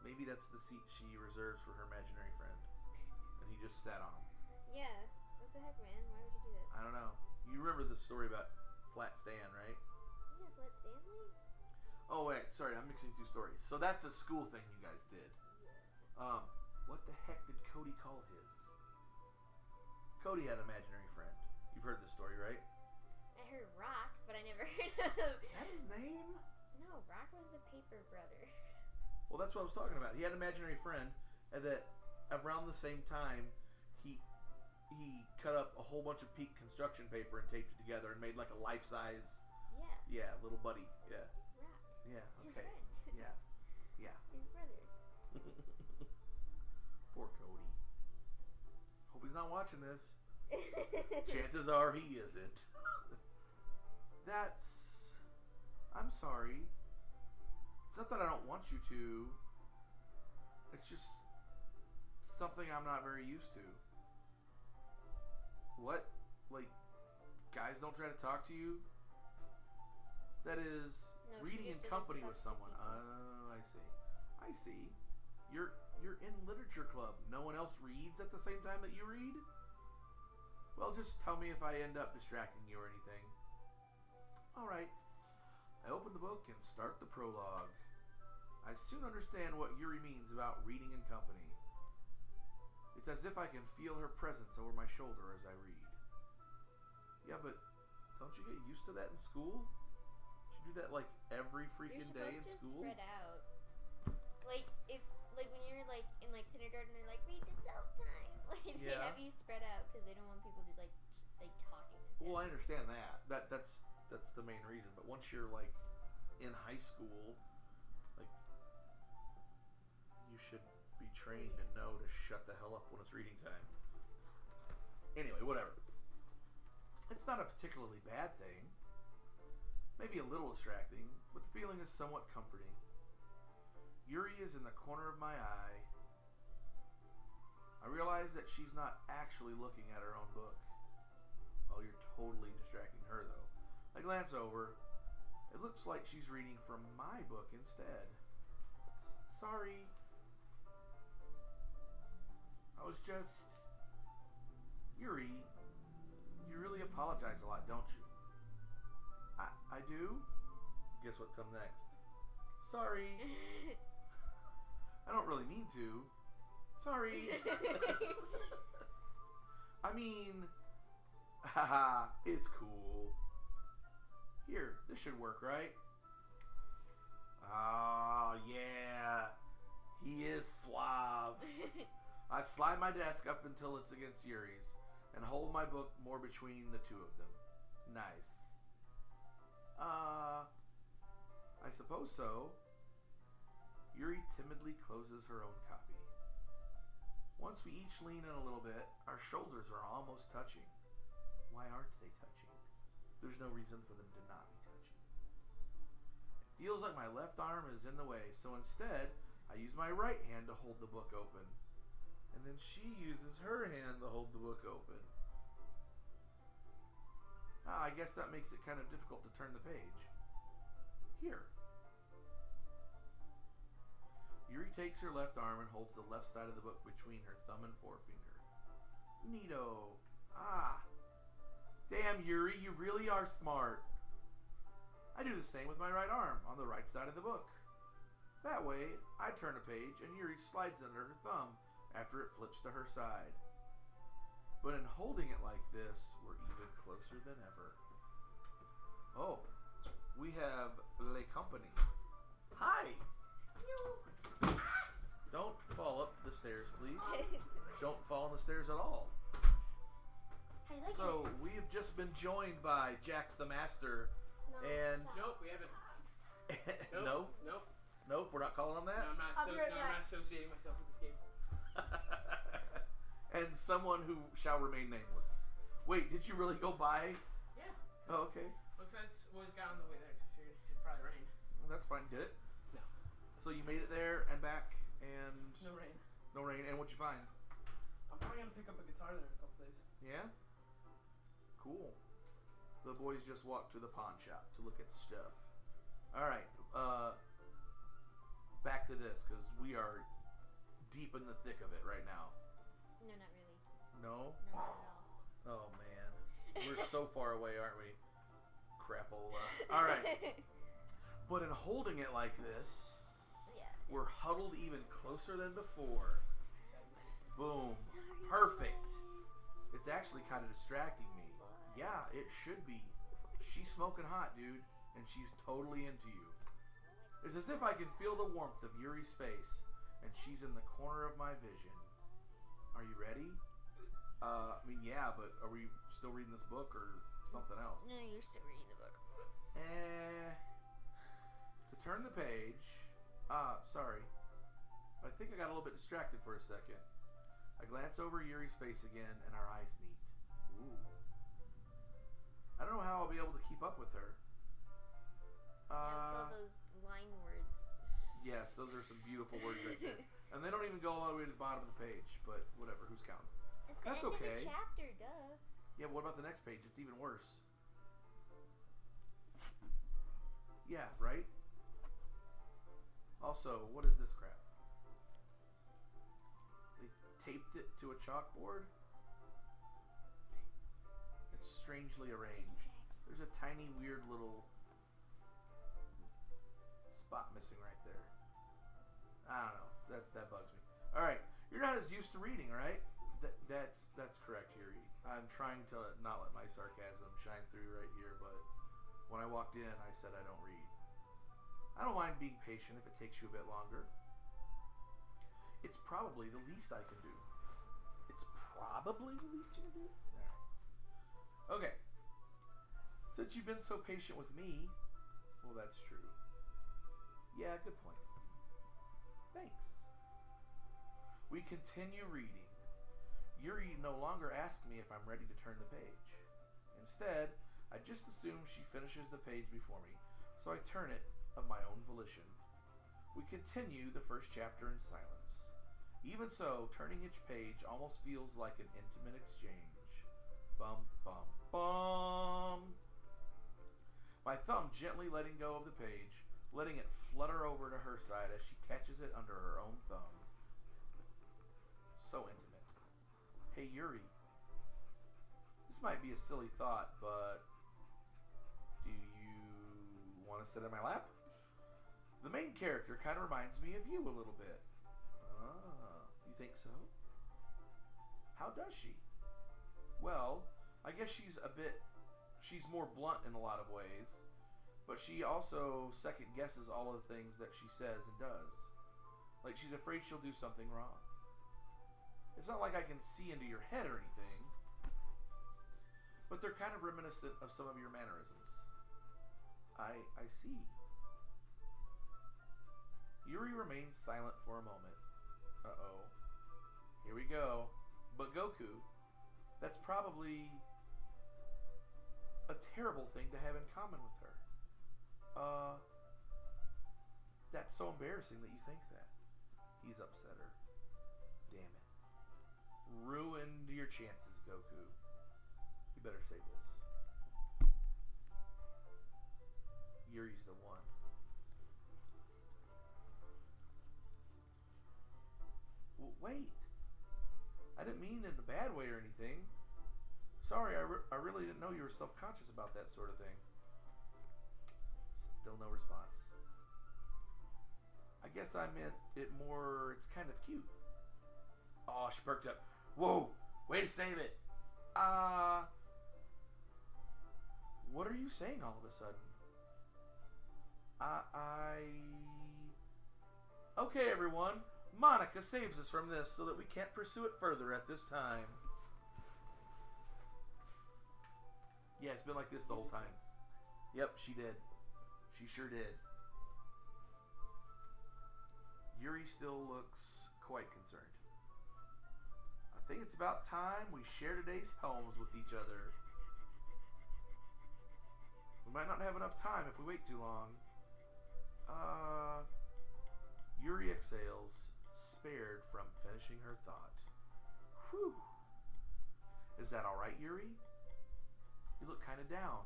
Maybe that's the seat she reserves for her imaginary friend. And he just sat on him. Yeah. What the heck, man? Why would you do that? I don't know. You remember the story about Flat Stan, right? Yeah, Flat Stanley? Oh, wait. Sorry, I'm mixing two stories. So that's a school thing you guys did. Yeah. What the heck did Cody call his? Cody had an imaginary friend. You've heard this story, right? I heard Rock, but I never heard of... Is that his name? No, Rock was the paper brother. Well, that's what I was talking about. He had an imaginary friend, and that around the same time, he cut up a whole bunch of peak construction paper and taped it together and made like a life-size... Yeah. Yeah, little buddy. Yeah. Rock. Yeah, His okay. friend. Yeah. Yeah. His brother. Poor Cody. Hope he's not watching this. Chances are he isn't. I'm sorry. It's not that I don't want you to. It's just something I'm not very used to. What? Like, guys don't try to talk to you? That is, No, reading in company with someone. Oh, I see. I see. You're in literature club. No one else reads at the same time that you read? Well, just tell me if I end up distracting you or anything. Alright. I open the book and start the prologue. I soon understand what Yuri means about reading in company. It's as if I can feel her presence over my shoulder as I read. Yeah, but don't you get used to that in school? Should you do that like every freaking day in school? You're supposed to spread out. Like when you're like in like kindergarten, they're like read to self-time. Like they have you spread out because they don't want people just like talking. Well, I understand that. That's the main reason. But once you're like in high school, like you should be trained and know to shut the hell up when it's reading time. Anyway, whatever. It's not a particularly bad thing. Maybe a little distracting, but the feeling is somewhat comforting. Yuri is in the corner of my eye. I realize that she's not actually looking at her own book. Oh, you're totally distracting her, though. I glance over. It looks like she's reading from my book instead. Sorry. I was just... Yuri, you really apologize a lot, don't you? I do? Guess what comes next? Sorry. I don't really mean to. Sorry. I mean, haha, it's cool. Here, this should work, right? Oh, yeah. He is suave. I slide my desk up until it's against Yuri's and hold my book more between the two of them. Nice. I suppose so. Yuri timidly closes her own copy. Once we each lean in a little bit, our shoulders are almost touching. Why aren't they touching? There's no reason for them to not be touching. It feels like my left arm is in the way, so instead, I use my right hand to hold the book open. And then she uses her hand to hold the book open. I guess that makes it kind of difficult to turn the page. Here. Yuri takes her left arm and holds the left side of the book between her thumb and forefinger. Neato. Damn, Yuri, you really are smart. I do the same with my right arm on the right side of the book. That way, I turn a page and Yuri slides under her thumb after it flips to her side. But in holding it like this, we're even closer than ever. Oh, we have Le Company. Hi! Don't fall up the stairs, please. Don't fall on the stairs at all. So, we have just been joined by Jax the Master, and... Nope, we haven't. Nope, we're not calling on that? No, I'm not associating myself with this game. And someone who shall remain nameless. Wait, did you really go by? Yeah. Oh, okay. Looks like I always got on the way there because I figured it'd probably rain. Well, that's fine. Did it? No. So you made it there and back, and... No rain. No rain. And what'd you find? I'm probably going to pick up a guitar there in a couple days. Yeah? Cool. The boys just walked to the pawn shop to look at stuff. Alright, back to this, because we are deep in the thick of it right now. No, not really. No? No, not at all. Oh, man. We're so far away, aren't we? Crapola. Alright. But in holding it like this, Yeah. we're huddled even closer than before. Boom. Sorry, Perfect. bud. It's actually kind of distracting me. Yeah, it should be. She's smoking hot, dude, and she's totally into you. It's as if I can feel the warmth of Yuri's face, and she's in the corner of my vision. Are you ready? I mean, yeah, but are we still reading this book or something else? No, you're still reading the book. To turn the page... sorry. I think I got a little bit distracted for a second. I glance over Yuri's face again, and our eyes meet. Ooh. I don't know how I'll be able to keep up with her. Yeah, with all those line words. Yes, those are some beautiful words right there. And they don't even go all the way to the bottom of the page, but whatever, who's counting? It's That's the end okay. of the chapter, duh. Yeah, what about the next page? It's even worse. Yeah, right? Also, what is this crap? They taped it to a chalkboard? It's strangely arranged. There's a tiny, weird little spot missing right there. I don't know. That bugs me. Alright, you're not as used to reading, right? That's correct, Yuri. I'm trying to not let my sarcasm shine through right here, but when I walked in, I said I don't read. I don't mind being patient if it takes you a bit longer. It's probably the least I can do. It's probably the least you can do? Alright. Okay. Since you've been so patient with me, well, that's true. Yeah, good point. Thanks. We continue reading. Yuri no longer asks me if I'm ready to turn the page. Instead, I just assume she finishes the page before me, so I turn it of my own volition. We continue the first chapter in silence. Even so, turning each page almost feels like an intimate exchange. Bum, bum, bum. My thumb gently letting go of the page, letting it flutter over to her side as she catches it under her own thumb. So intimate. Hey, Yuri. This might be a silly thought, but do you want to sit in my lap? The main character kind of reminds me of you a little bit. Ah, you think so? How does she? Well, I guess she's more blunt in a lot of ways, but she also second guesses all of the things that she says and does. Like she's afraid she'll do something wrong. It's not like I can see into your head or anything, but they're kind of reminiscent of some of your mannerisms. I see. Yuri remains silent for a moment. Uh-oh. Here we go. But Goku, that's probably a terrible thing to have in common with her. That's so embarrassing that you think that. He's upset her. Damn it. Ruined your chances, Goku. You better say this. Yuri's the one. Well, wait. I didn't mean in a bad way or anything. Sorry, I really didn't know you were self-conscious about that sort of thing. Still no response. I guess I meant it more, it's kind of cute. Oh, she perked up. Whoa! Way to save it! What are you saying all of a sudden? Okay, everyone. Monica saves us from this so that we can't pursue it further at this time. Yeah, it's been like this the whole time. Yep, she did. She sure did. Yuri still looks quite concerned. I think it's about time we share today's poems with each other. We might not have enough time if we wait too long. Yuri exhales, spared from finishing her thought. Whew. Is that alright, Yuri? You look kind of down.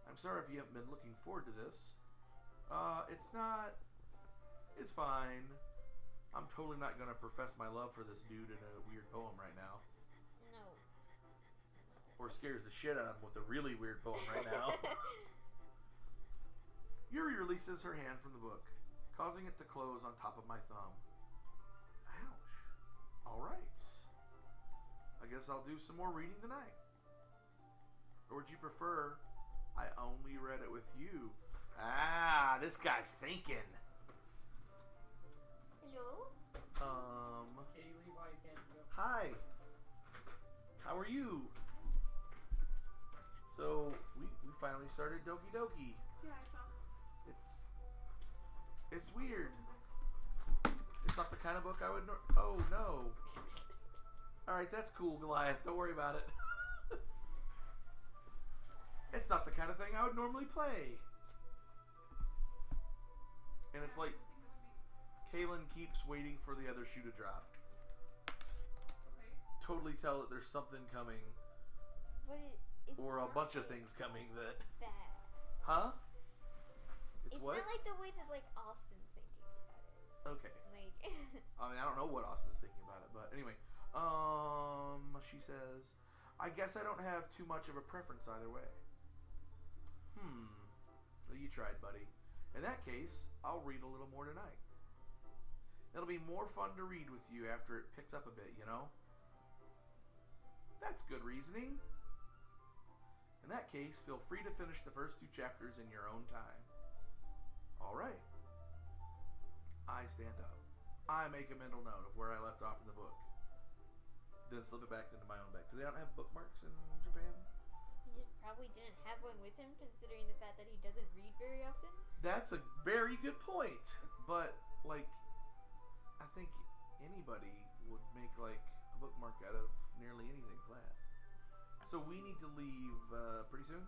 I'm sorry if you haven't been looking forward to this. It's not... It's fine. I'm totally not going to profess my love for this dude in a weird poem right now. No. Or scares the shit out of him with a really weird poem right now. Yuri releases her hand from the book, causing it to close on top of my thumb. Ouch. Alright. I guess I'll do some more reading tonight. Or would you prefer I only read it with you? Ah, this guy's thinking. Hello? Kaylee, why can't you go? Hi. How are you? So, we finally started Doki Doki. Yeah, I saw. It's weird. It's not the kind of book I would... Oh, no. Alright, that's cool, Goliath. Don't worry about it. It's not the kind of thing I would normally play. And it's like... Kaylin keeps waiting for the other shoe to drop. Totally tell that there's something coming. But it's Or a not bunch of like things coming that... that. Huh? It's what? not like the way that like Austin's thinking about it. Okay. Like I mean, I don't know what Austin's thinking about it, but anyway. She says, I guess I don't have too much of a preference either way. Well, you tried, buddy. In that case, I'll read a little more tonight. It'll be more fun to read with you after it picks up a bit, you know? That's good reasoning. In that case, feel free to finish the first 2 chapters in your own time. Alright. I stand up. I make a mental note of where I left off in the book. Then slip it back into my own bag. Do they not have bookmarks in Japan? he just probably didn't have one with him, considering the fact that he doesn't read very often. That's a very good point. But, like, I think anybody would make, like, a bookmark out of nearly anything flat. So we need to leave pretty soon?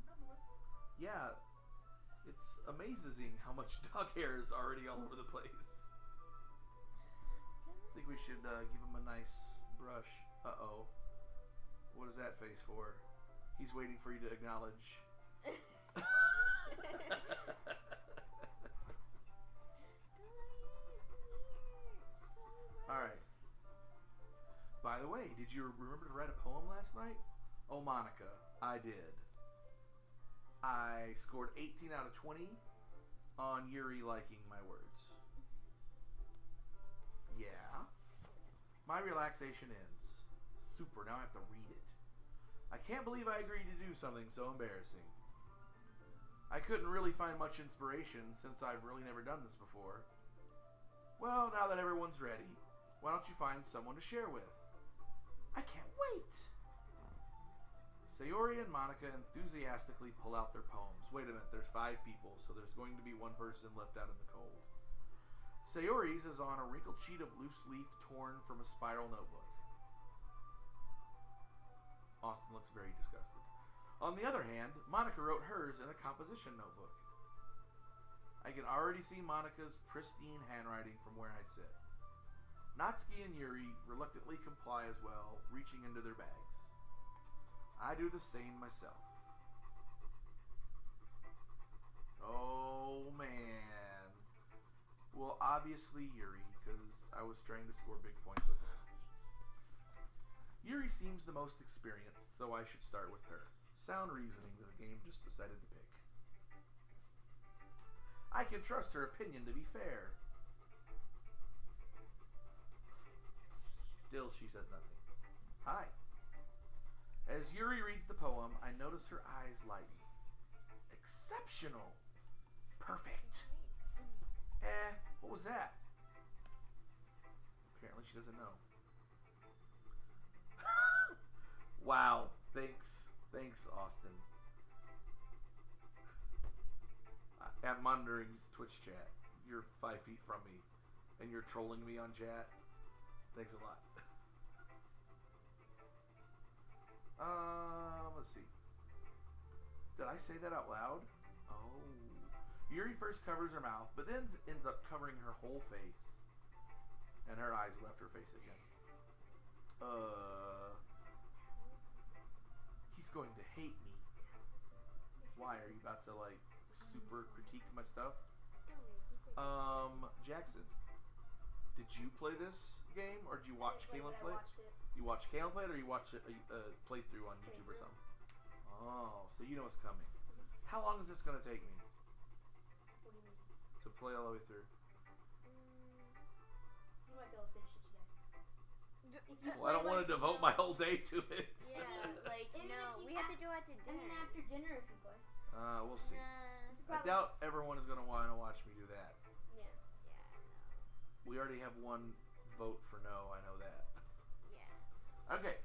Probably. Yeah. It's amazing how much dog hair is already all over the place. I think we should give him a nice brush. Uh-oh. What is that face for? He's waiting for you to acknowledge. Alright. By the way, did you remember to write a poem last night? Oh, Monica, I did. I scored 18 out of 20 on Yuri liking my words. Yeah. My relaxation ends. Super, now I have to read it. I can't believe I agreed to do something so embarrassing. I couldn't really find much inspiration since I've really never done this before. Well, now that everyone's ready, why don't you find someone to share with? I can't wait! Sayori and Monica enthusiastically pull out their poems. Wait a minute, there's 5 people, so there's going to be 1 person left out in the cold. Sayori's is on a wrinkled sheet of loose leaf torn from a spiral notebook. Austin looks very disgusted. On the other hand, Monica wrote hers in a composition notebook. I can already see Monica's pristine handwriting from where I sit. Natsuki and Yuri reluctantly comply as well, reaching into their bags. I do the same myself. Oh, man. Well, obviously Yuri, because I was trying to score big points with her. Yuri seems the most experienced, so I should start with her. Sound reasoning that the game just decided to pick. I can trust her opinion to be fair. Still, she says nothing. Hi. As Yuri reads the poem, I notice her eyes lighten. Exceptional. Perfect. What was that? Apparently she doesn't know. Wow. Thanks. Thanks, Austin. I'm monitoring Twitch chat. You're 5 feet from me, and you're trolling me on chat. Thanks a lot. Let's see. Did I say that out loud? Oh. Yuri first covers her mouth, but then ends up covering her whole face. And her eyes left her face again. He's going to hate me. Why? Are you about to, like, super critique my stuff? Don't worry, he's okay. Jackson, did you play this game, or did you watch Kaylin play I it? watched it. You watched Kaylin play it, or you watched a playthrough on YouTube or Playthrough. something? Oh, so you know what's coming. How long is this going to take me What do you mean? to play all the way through? You might be able to finish it today. If you Well, I don't play, want to like, devote my whole day to it. Yeah, like, Even no, if you we have to do it to And dinner. then after dinner, if you play. We'll see. Nah. I doubt everyone is going to want to watch me do that. Yeah. Yeah, We already have one vote for no, I know that. no. Yeah. Okay.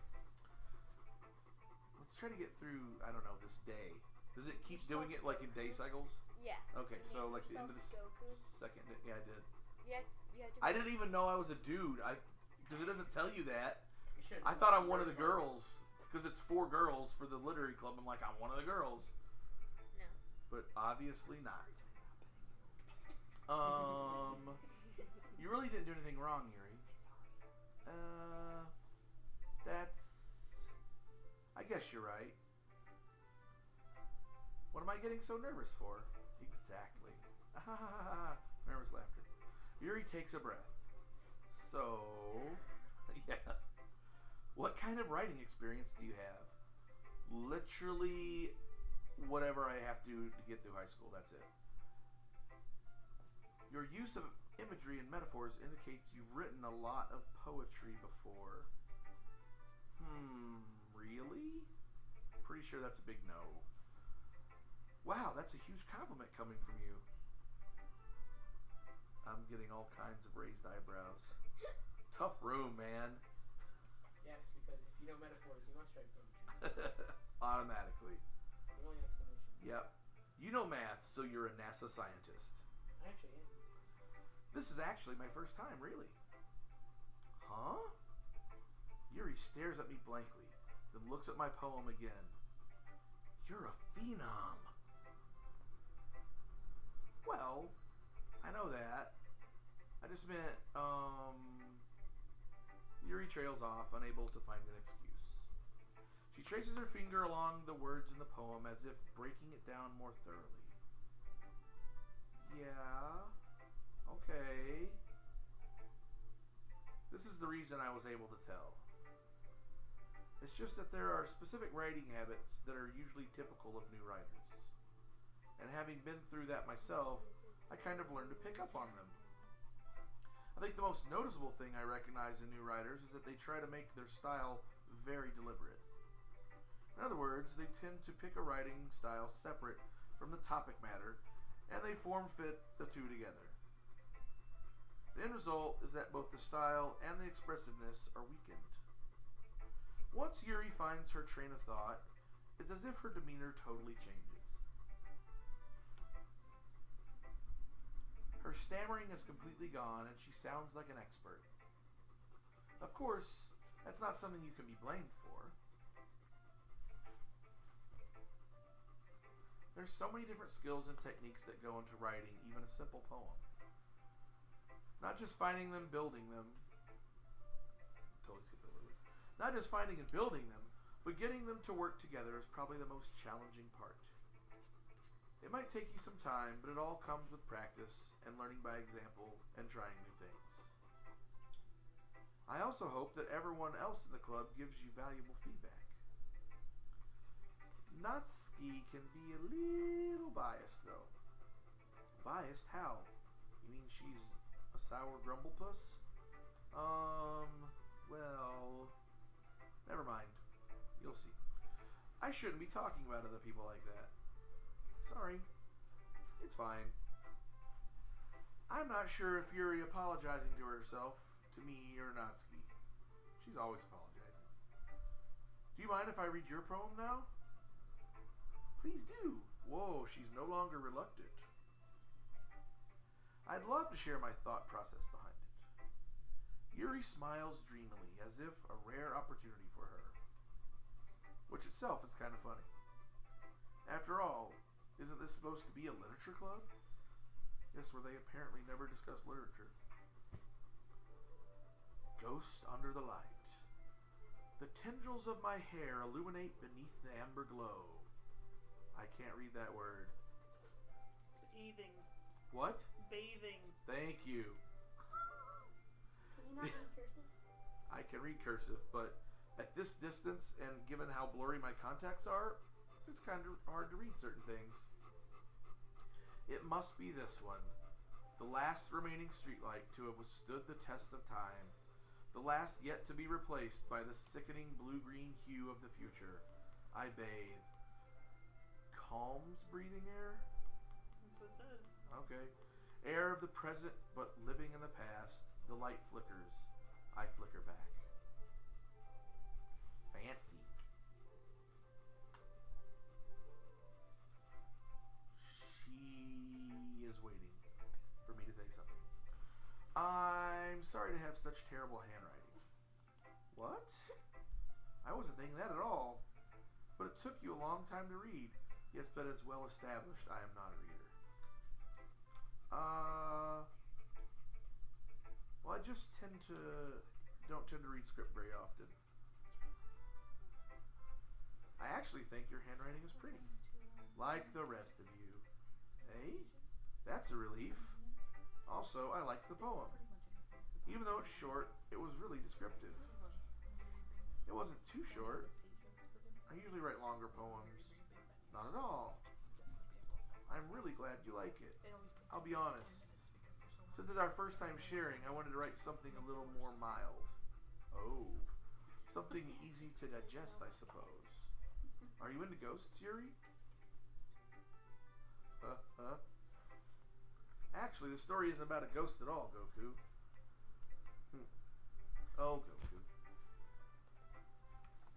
Let's try to get through, I don't know, this day. Does it keep doing it like in day cycles? Yeah. Okay, so like the end of the Goku. second day. Yeah, I did. You have to. I didn't even know I was a dude. Because it doesn't tell you that. You should. I thought I'm one of the girls. Because it's 4 girls for the literary club. I'm like, I'm one of the girls. No. But obviously not. You really didn't do anything wrong, Yuri. That's... I guess you're right. What am I getting so nervous for? Exactly. Nervous laughter. Yuri takes a breath. So... yeah. What kind of writing experience do you have? Literally whatever I have to get through high school. That's it. Your use of imagery and metaphors indicates you've written a lot of poetry before. Really? Pretty sure that's a big no. Wow, that's a huge compliment coming from you. I'm getting all kinds of raised eyebrows. Tough room, man. Yes, because if you know metaphors, you must write poetry. Automatically. It's the only explanation. Yep. You know math, so you're a NASA scientist. Actually, yeah. This is actually my first time, really. Huh? Yuri stares at me blankly, then looks at my poem again. You're a phenom. Well, I know that. I just meant, Yuri trails off, unable to find an excuse. She traces her finger along the words in the poem as if breaking it down more thoroughly. Yeah. Okay. This is the reason I was able to tell. It's just that there are specific writing habits that are usually typical of new writers. And having been through that myself, I kind of learned to pick up on them. I think the most noticeable thing I recognize in new writers is that they try to make their style very deliberate. In other words, they tend to pick a writing style separate from the topic matter, and they form-fit the two together. The end result is that both the style and the expressiveness are weakened. Once Yuri finds her train of thought, it's as if her demeanor totally changes. Her stammering is completely gone, and she sounds like an expert. Of course, that's not something you can be blamed for. There's so many different skills and techniques that go into writing even a simple poem. Not just finding them, building them. Totally skipped over it. Not just finding and building them, but getting them to work together is probably the most challenging part. It might take you some time, but it all comes with practice and learning by example and trying new things. I also hope that everyone else in the club gives you valuable feedback. Natsuki can be a little biased, though. Biased? How? You mean she's a sour grumblepuss? Well, never mind. You'll see. I shouldn't be talking about other people like that. Sorry. It's fine. I'm not sure if Yuri apologizing to herself, to me, or Natsuki. She's always apologizing. Do you mind if I read your poem now? Please do. Whoa, she's no longer reluctant. I'd love to share my thought process behind it. Yuri smiles dreamily, as if a rare opportunity for her. Which itself is kind of funny. After all, isn't this supposed to be a literature club? Yes, where they apparently never discuss literature. Ghost under the light. The tendrils of my hair illuminate beneath the amber glow. I can't read that word. Bathing. What? Bathing. Thank you. Can you not read cursive? I can read cursive, but at this distance and given how blurry my contacts are, it's kind of hard to read certain things. It must be this one. The last remaining streetlight to have withstood the test of time. The last yet to be replaced by the sickening blue-green hue of the future. I bathe. Calms breathing air? That's what it says. Okay. Air of the present but living in the past. The light flickers. I flicker back. Fancy. She is waiting for me to say something. I'm sorry to have such terrible handwriting. What? I wasn't thinking that at all. But it took you a long time to read. Yes, but as well established, I am not a reader. Well, I just don't tend to read script very often. I actually think your handwriting is pretty. Like the rest of you. Eh? That's a relief. Also, I liked the poem. Even though it's short, it was really descriptive. It wasn't too short. I usually write longer poems. Not at all. I'm really glad you like it. I'll be honest. Since it's our first time sharing, I wanted to write something a little more mild. Oh. Something easy to digest, I suppose. Are you into ghosts, Yuri? Actually, the story isn't about a ghost at all, Goku. Oh, Goku.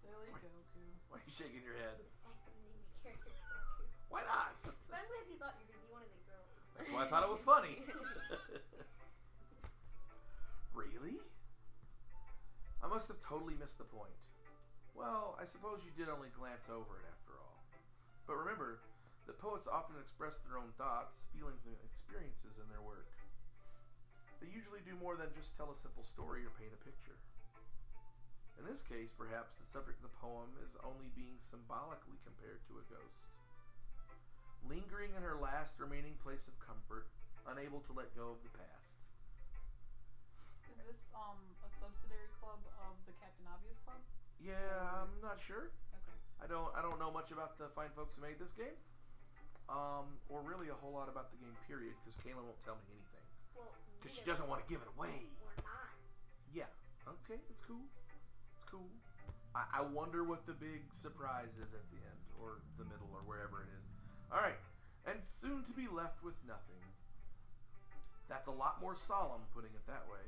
Silly Goku. Why are you shaking your head? I can name your character Goku. Why not? Especially if you thought you were gonna be one of the girls. That's why I thought it was funny. Really? I must have totally missed the point. Well, I suppose you did only glance over it after all. But remember, that poets often express their own thoughts, feelings, and experiences in their work. They usually do more than just tell a simple story or paint a picture. In this case, perhaps the subject of the poem is only being symbolically compared to a ghost. Lingering in her last remaining place of comfort, unable to let go of the past. Is this a subsidiary club of the Captain Obvious Club? Yeah, I'm not sure. Okay. I don't know much about the fine folks who made this game. Or really a whole lot about the game, period, because Kayla won't tell me anything. Well, Because she doesn't want to give it away. Or not. Yeah. Okay, it's cool. It's cool. I wonder what the big surprise is at the end, or the middle, or wherever it is. Alright. And soon to be left with nothing. That's a lot more solemn, putting it that way.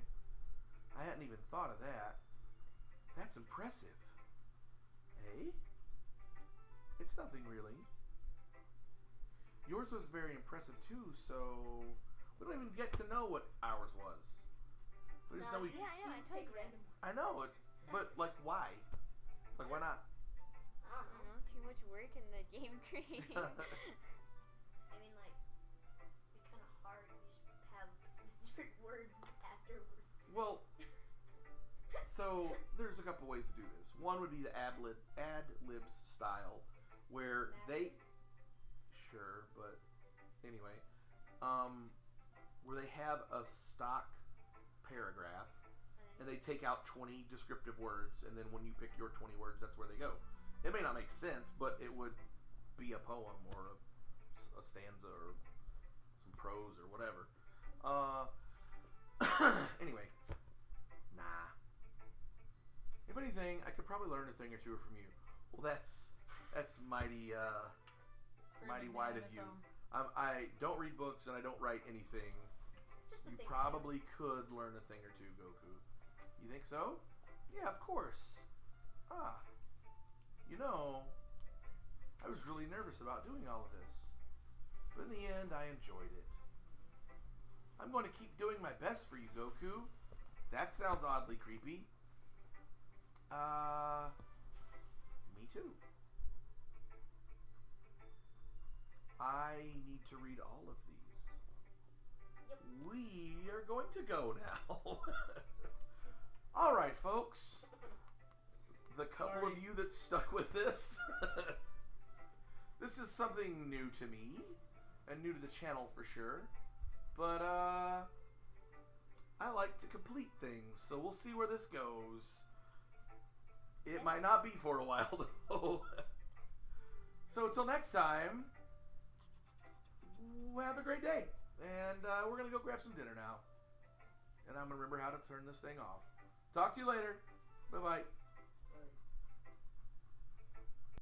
I hadn't even thought of that. That's impressive. Eh? It's nothing really. Yours was very impressive too, so we don't even get to know what ours was. We just know we. Yeah, I know. I told you that. I know it, but like, why? Like, why not? I I don't don't know. know. Too much work in the game creating. I mean, like, it's kind of hard to just have these different words afterwards. Well, so there's a couple ways to do this. One would be the ad libs style, where they. Sure, but anyway, where they have a stock paragraph and they take out 20 descriptive words, and then when you pick your 20 words, that's where they go. It may not make sense, but it would be a poem or a stanza or some prose or whatever. Anyway, nah. If anything, I could probably learn a thing or two from you. Well, that's mighty. Mighty wide of you. I don't read books and I don't write anything. Just the You thing. probably could learn a thing or two, Goku. You think so? Yeah, of course. Ah. You know, I was really nervous about doing all of this. But in the end, I enjoyed it. I'm going to keep doing my best for you, Goku. That sounds oddly creepy. Me too. I need to read all of these. Yep. We are going to go now. All right, folks. The couple of Sorry. you that stuck with this. This is something new to me, and new to the channel for sure. But, I like to complete things, so we'll see where this goes. It might not be for a while, though. So until next time, have a great day. And we're going to go grab some dinner now. And I'm going to remember how to turn this thing off. Talk to you later. Bye-bye.